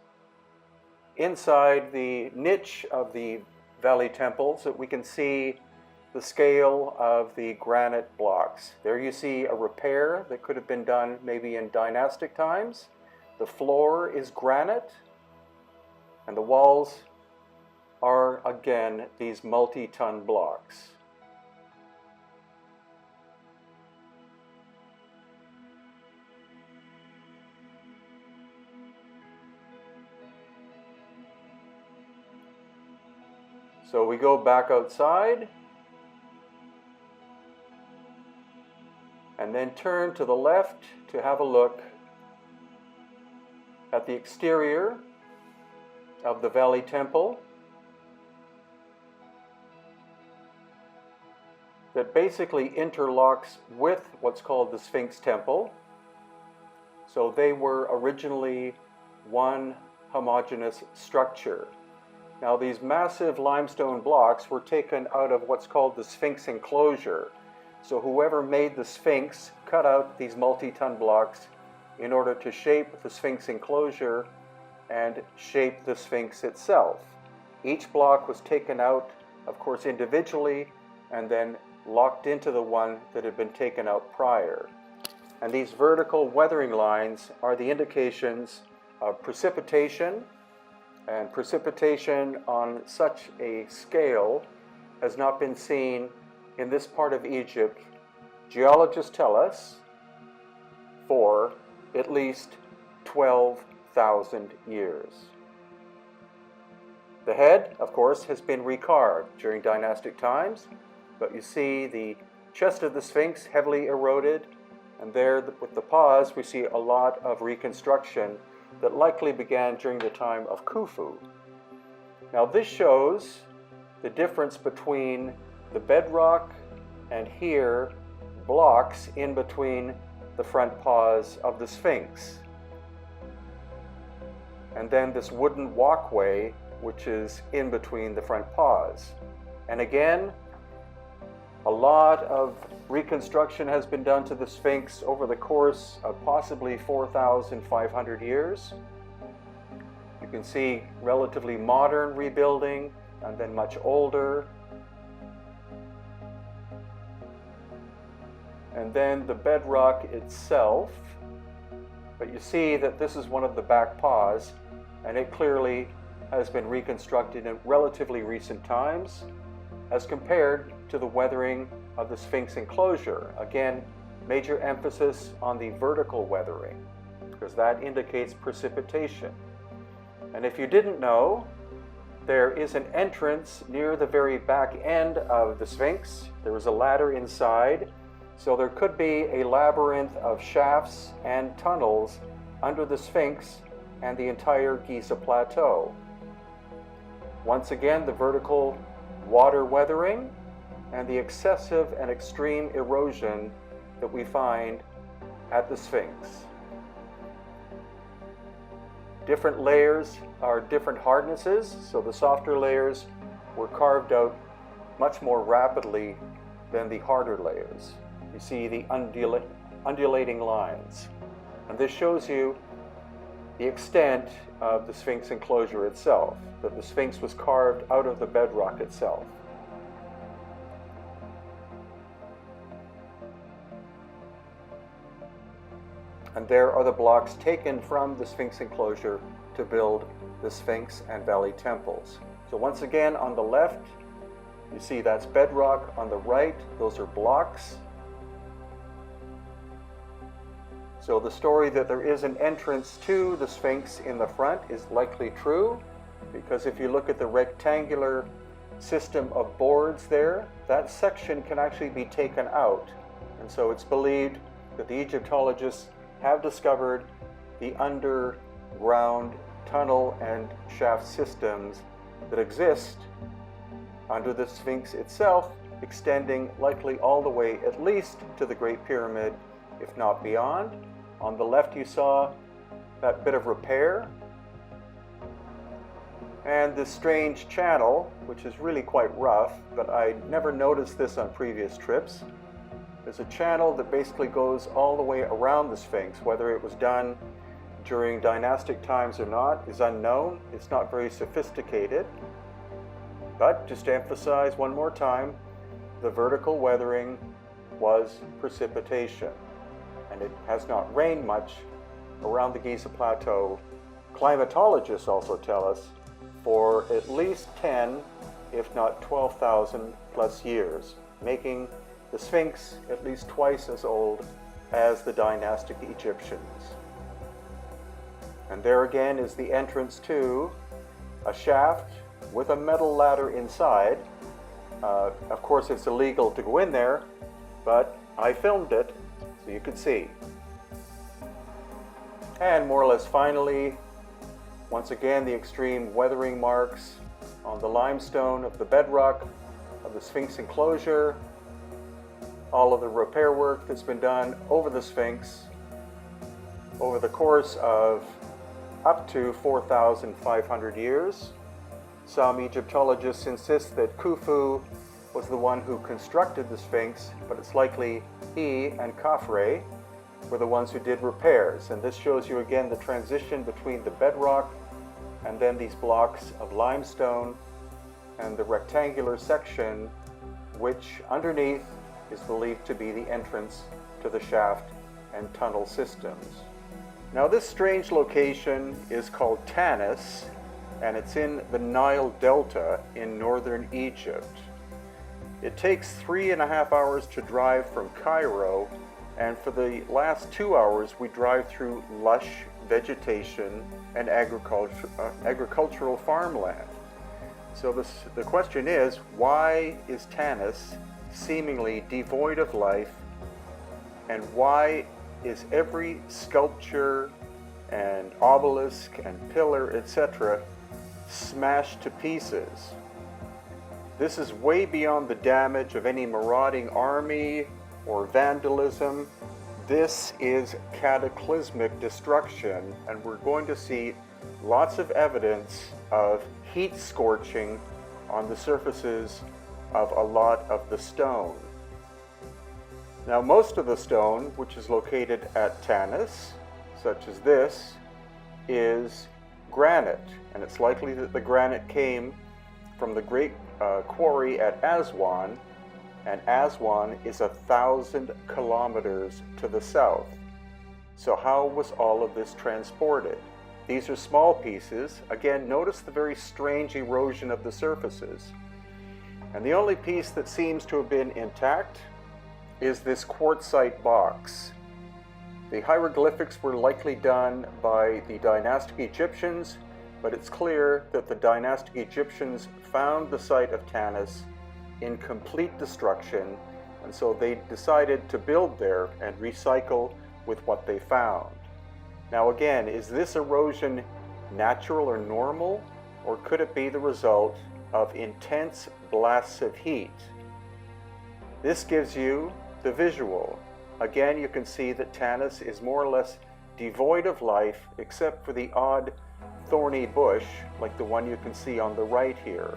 inside the niche of the Valley Temple so that we can see the scale of the granite blocks. There you see a repair that could have been done maybe in dynastic times. The floor is granite, and the walls are again these multi-ton blocks. So we go back outside and then turn to the left to have a look at the exterior of the Valley Temple that basically interlocks with what's called the Sphinx Temple. So they were originally one homogeneous structure. Now these massive limestone blocks were taken out of what's called the Sphinx enclosure. So whoever made the Sphinx cut out these multi-ton blocks in order to shape the Sphinx enclosure and shape the Sphinx itself. Each block was taken out, of course, individually and then locked into the one that had been taken out prior. And these vertical weathering lines are the indications of precipitation, and precipitation on such a scale has not been seen in this part of Egypt, geologists tell us, for at least 12,000 years. The head, of course, has been recarved during dynastic times, but you see the chest of the Sphinx heavily eroded, and there with the paws we see a lot of reconstruction that likely began during the time of Khufu. Now this shows the difference between the bedrock and here blocks in between the front paws of the Sphinx. And then this wooden walkway which is in between the front paws. And again, a lot of reconstruction has been done to the Sphinx over the course of possibly 4,500 years. You can see relatively modern rebuilding and then much older. And then the bedrock itself. But you see that this is one of the back paws, and it clearly has been reconstructed in relatively recent times as compared to the weathering of the Sphinx enclosure. Again, major emphasis on the vertical weathering because that indicates precipitation. And if you didn't know, there is an entrance near the very back end of the Sphinx. There is a ladder inside, so there could be a labyrinth of shafts and tunnels under the Sphinx and the entire Giza Plateau. Once again, the vertical water weathering and the excessive and extreme erosion that we find at the Sphinx. Different layers are different hardnesses, so the softer layers were carved out much more rapidly than the harder layers. You see the undulating lines. And this shows you the extent of the Sphinx enclosure itself, that the Sphinx was carved out of the bedrock itself. And there are the blocks taken from the Sphinx enclosure to build the Sphinx and Valley temples. So once again, on the left, you see that's bedrock. On the right, those are blocks. So the story that there is an entrance to the Sphinx in the front is likely true, because if you look at the rectangular system of boards there, that section can actually be taken out. And so it's believed that the Egyptologists have discovered the underground tunnel and shaft systems that exist under the Sphinx itself, extending likely all the way at least to the Great Pyramid, if not beyond. On the left you saw that bit of repair and this strange channel, which is really quite rough, but I never noticed this on previous trips. There's a channel that basically goes all the way around the Sphinx. Whether it was done during dynastic times or not is unknown. It's not very sophisticated. But just to emphasize one more time, the vertical weathering was precipitation, and it has not rained much around the Giza Plateau. Climatologists also tell us for at least 10, if not 12,000 plus years, making the Sphinx at least twice as old as the dynastic Egyptians. And there again is the entrance to a shaft with a metal ladder inside. Of course, it's illegal to go in there, but I filmed it so you could see. And more or less finally, once again, the extreme weathering marks on the limestone of the bedrock of the Sphinx enclosure, all of the repair work that's been done over the Sphinx over the course of up to 4,500 years. Some Egyptologists insist that Khufu was the one who constructed the Sphinx, but it's likely he and Khafre were the ones who did repairs. And this shows you again the transition between the bedrock and then these blocks of limestone and the rectangular section, which underneath is believed to be the entrance to the shaft and tunnel systems. Now this strange location is called Tanis, and it's in the Nile Delta in northern Egypt. It takes 3.5 hours to drive from Cairo, and for the last 2 hours we drive through lush vegetation and agricultural farmland. So the question is, why is Tanis seemingly devoid of life, and why is every sculpture and obelisk and pillar, etc., smashed to pieces? This is way beyond the damage of any marauding army or vandalism. This is cataclysmic destruction, and we're going to see lots of evidence of heat scorching on the surfaces of a lot of the stone. Now, most of the stone, which is located at Tanis, such as this, is granite, and it's likely that the granite came from the great quarry at Aswan, and Aswan is 1,000 kilometers to the south. So how was all of this transported? These are small pieces. Again, notice the very strange erosion of the surfaces. And the only piece that seems to have been intact is this quartzite box. The hieroglyphics were likely done by the dynastic Egyptians, but it's clear that the dynastic Egyptians found the site of Tanis in complete destruction, and so they decided to build there and recycle with what they found. Now again, is this erosion natural or normal, or could it be the result of intense blasts of heat? This gives you the visual. Again, you can see that Tanis is more or less devoid of life, except for the odd thorny bush, like the one you can see on the right here.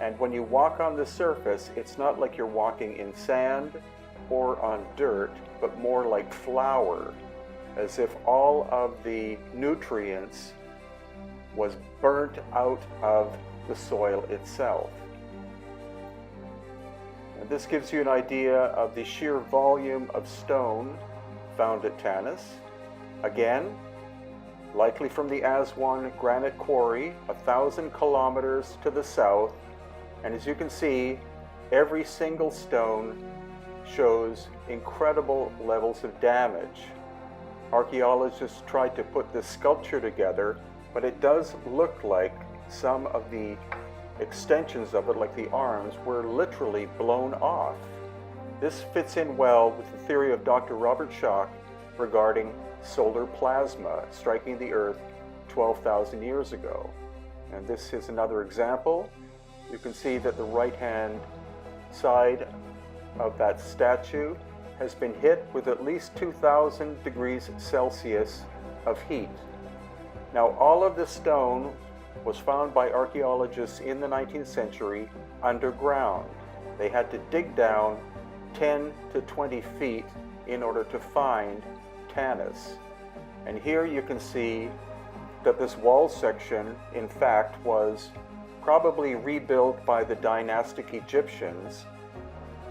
And when you walk on the surface, it's not like you're walking in sand or on dirt, but more like flour, as if all of the nutrients was burnt out of the soil itself. And this gives you an idea of the sheer volume of stone found at Tanis. Again, likely from the Aswan granite quarry, 1,000 kilometers to the south. And as you can see, every single stone shows incredible levels of damage. archaeologists tried to put this sculpture together, but it does look like some of the extensions of it, like the arms, were literally blown off. This fits in well with the theory of Dr. Robert Schoch regarding solar plasma striking the Earth 12,000 years ago. And this is another example. You can see that the right-hand side of that statue has been hit with at least 2,000 degrees Celsius of heat. Now, all of this stone was found by archaeologists in the 19th century underground. They had to dig down 10 to 20 feet in order to find Tanis. And here you can see that this wall section, in fact, was probably rebuilt by the dynastic Egyptians,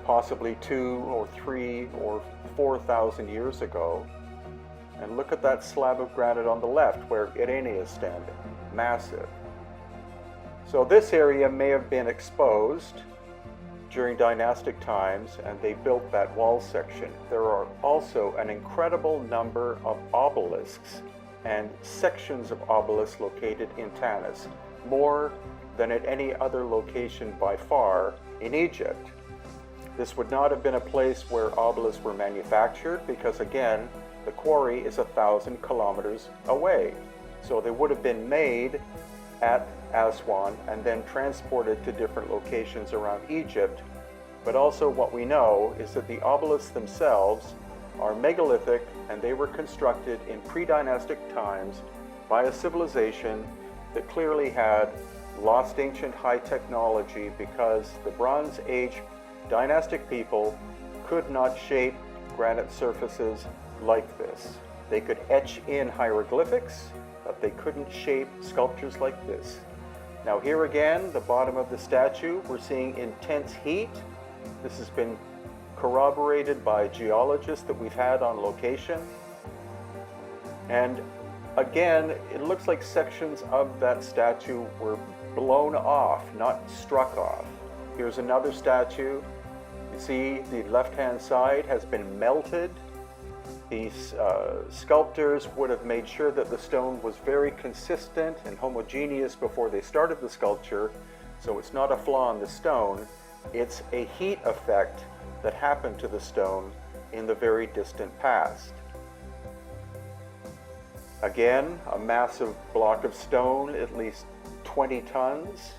possibly 2 or 3 or 4,000 years ago. And look at that slab of granite on the left where Irene is standing, massive. So this area may have been exposed during dynastic times, and they built that wall section. There are also an incredible number of obelisks and sections of obelisks located in Tanis, more than at any other location by far in Egypt. This would not have been a place where obelisks were manufactured because, again, the quarry is 1,000 kilometers away. So they would have been made at Aswan and then transported to different locations around Egypt. But also what we know is that the obelisks themselves are megalithic, and they were constructed in pre-dynastic times by a civilization that clearly had lost ancient high technology, because the Bronze Age dynastic people could not shape granite surfaces like this. They could etch in hieroglyphics, but they couldn't shape sculptures like this. Now here again, the bottom of the statue, we're seeing intense heat. This has been corroborated by geologists that we've had on location. And again, it looks like sections of that statue were blown off, not struck off. Here's another statue. You see the left-hand side has been melted. These sculptors would have made sure that the stone was very consistent and homogeneous before they started the sculpture, so it's not a flaw in the stone, it's a heat effect that happened to the stone in the very distant past. Again, a massive block of stone, at least 20 tons.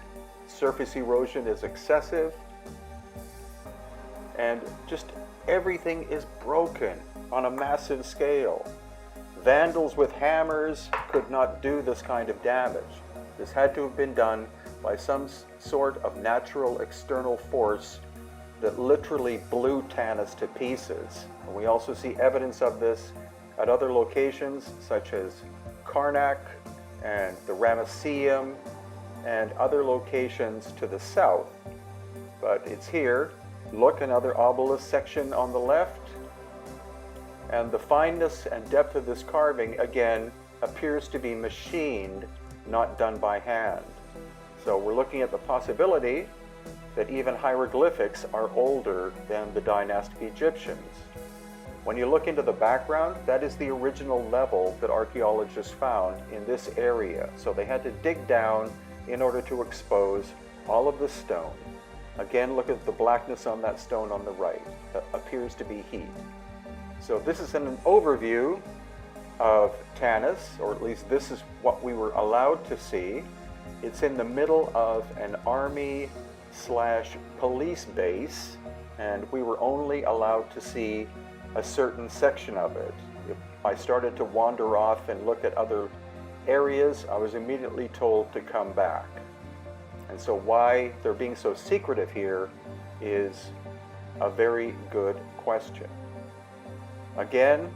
Surface erosion is excessive, and just everything is broken on a massive scale. Vandals with hammers could not do this kind of damage. This had to have been done by some sort of natural external force that literally blew Tanis to pieces. And we also see evidence of this at other locations such as Karnak and the Ramesseum and other locations to the south. But it's here. Look, another obelisk section on the left. And the fineness and depth of this carving, again, appears to be machined, not done by hand. So we're looking at the possibility that even hieroglyphics are older than the dynastic Egyptians. When you look into the background, that is the original level that archaeologists found in this area. So they had to dig down in order to expose all of the stone. Again, look at the blackness on that stone on the right. That appears to be heat. So this is an overview of Tanis, or at least this is what we were allowed to see. It's in the middle of an army/police base, and we were only allowed to see a certain section of it. If I started to wander off and look at other areas, I was immediately told to come back. And so why they're being so secretive here is a very good question. Again,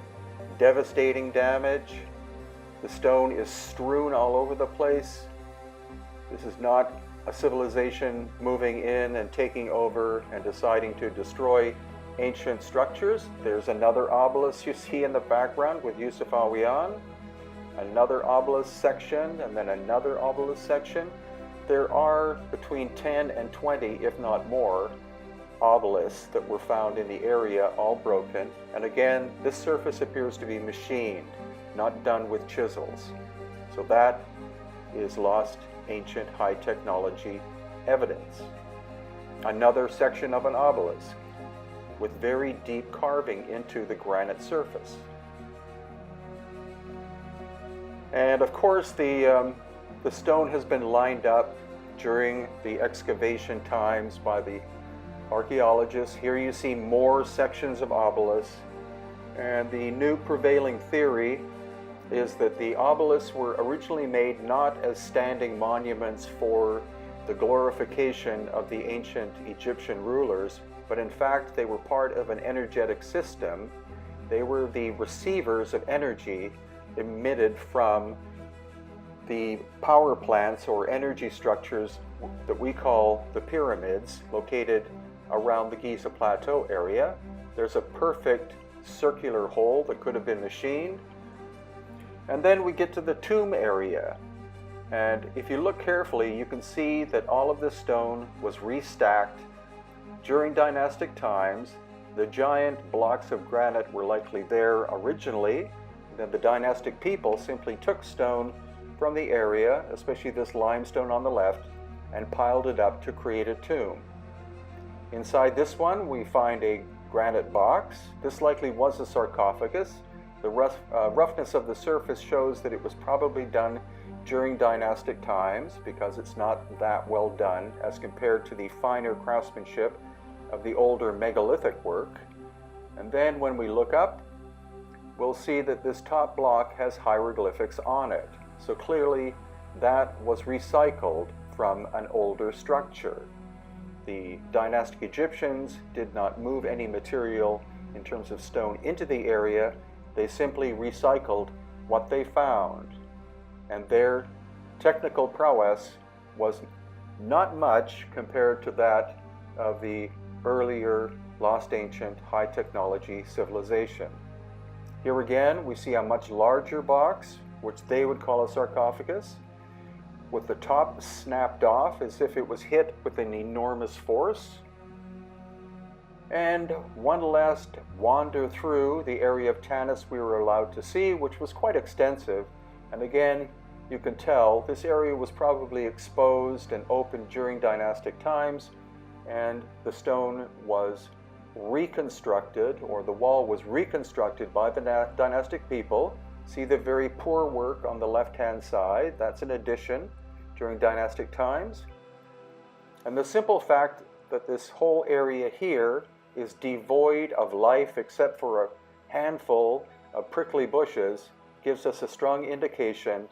devastating damage. The stone is strewn all over the place. This is not a civilization moving in and taking over and deciding to destroy ancient structures. There's another obelisk you see in the background with Yusuf Awiyan, another obelisk section, and then another obelisk section. There are between 10 and 20, if not more, obelisks that were found in the area, all broken. And again, this surface appears to be machined, not done with chisels. So that is lost ancient high technology evidence. Another section of an obelisk with very deep carving into the granite surface. And of course, the stone has been lined up during the excavation times by the archaeologists. Here you see more sections of obelisks, and the new prevailing theory is that the obelisks were originally made not as standing monuments for the glorification of the ancient Egyptian rulers, but in fact they were part of an energetic system. They were the receivers of energy emitted from the power plants or energy structures that we call the pyramids, located around the Giza Plateau area. There's a perfect circular hole that could have been machined. And then we get to the tomb area. And if you look carefully, you can see that all of this stone was restacked during dynastic times. The giant blocks of granite were likely there originally. Then the dynastic people simply took stone from the area, especially this limestone on the left, and piled it up to create a tomb. Inside this one, we find a granite box. This likely was a sarcophagus. The roughness of the surface shows that it was probably done during dynastic times, because it's not that well done as compared to the finer craftsmanship of the older megalithic work. And then when we look up, we'll see that this top block has hieroglyphics on it. So clearly that was recycled from an older structure. The dynastic Egyptians did not move any material in terms of stone into the area. They simply recycled what they found. And their technical prowess was not much compared to that of the earlier lost ancient high technology civilization. Here again, we see a much larger box, which they would call a sarcophagus, with the top snapped off as if it was hit with an enormous force. And one last wander through the area of Tanis we were allowed to see, which was quite extensive. And again, you can tell this area was probably exposed and open during dynastic times, and the stone was reconstructed, or the wall was reconstructed by the dynastic people. See the very poor work on the left-hand side. That's an addition during dynastic times. And the simple fact that this whole area here is devoid of life except for a handful of prickly bushes gives us a strong indication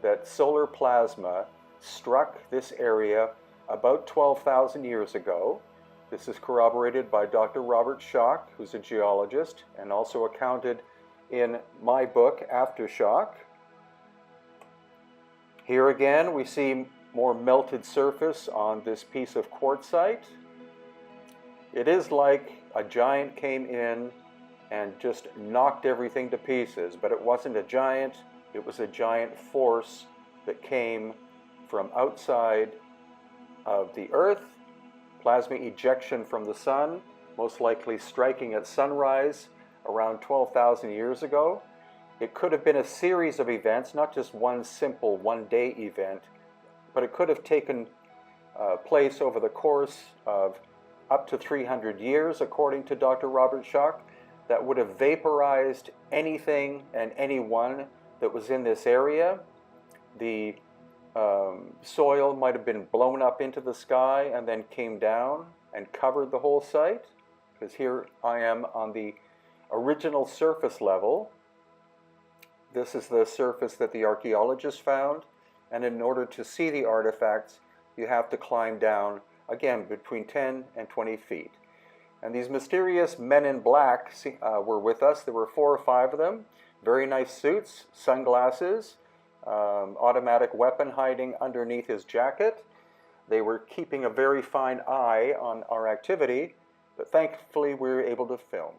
that solar plasma struck this area about 12,000 years ago. This is corroborated by Dr. Robert Schoch, who's a geologist, and also accounted in my book, Aftershock. Here again, we see more melted surface on this piece of quartzite. It is like a giant came in and just knocked everything to pieces, but it wasn't a giant, it was a giant force that came from outside of the Earth, plasma ejection from the sun, most likely striking at sunrise around 12,000 years ago. It could have been a series of events, not just one simple one-day event, but it could have taken place over the course of up to 300 years, according to Dr. Robert Schoch, that would have vaporized anything and anyone that was in this area. The soil might have been blown up into the sky and then came down and covered the whole site, because here I am on the original surface level. This is the surface that the archaeologists found, and in order to see the artifacts, you have to climb down, again, between 10 and 20 feet. And these mysterious men in black were with us. There were 4 or 5 of them. Very nice suits, sunglasses, automatic weapon hiding underneath his jacket. They were keeping a very fine eye on our activity, but thankfully we were able to film.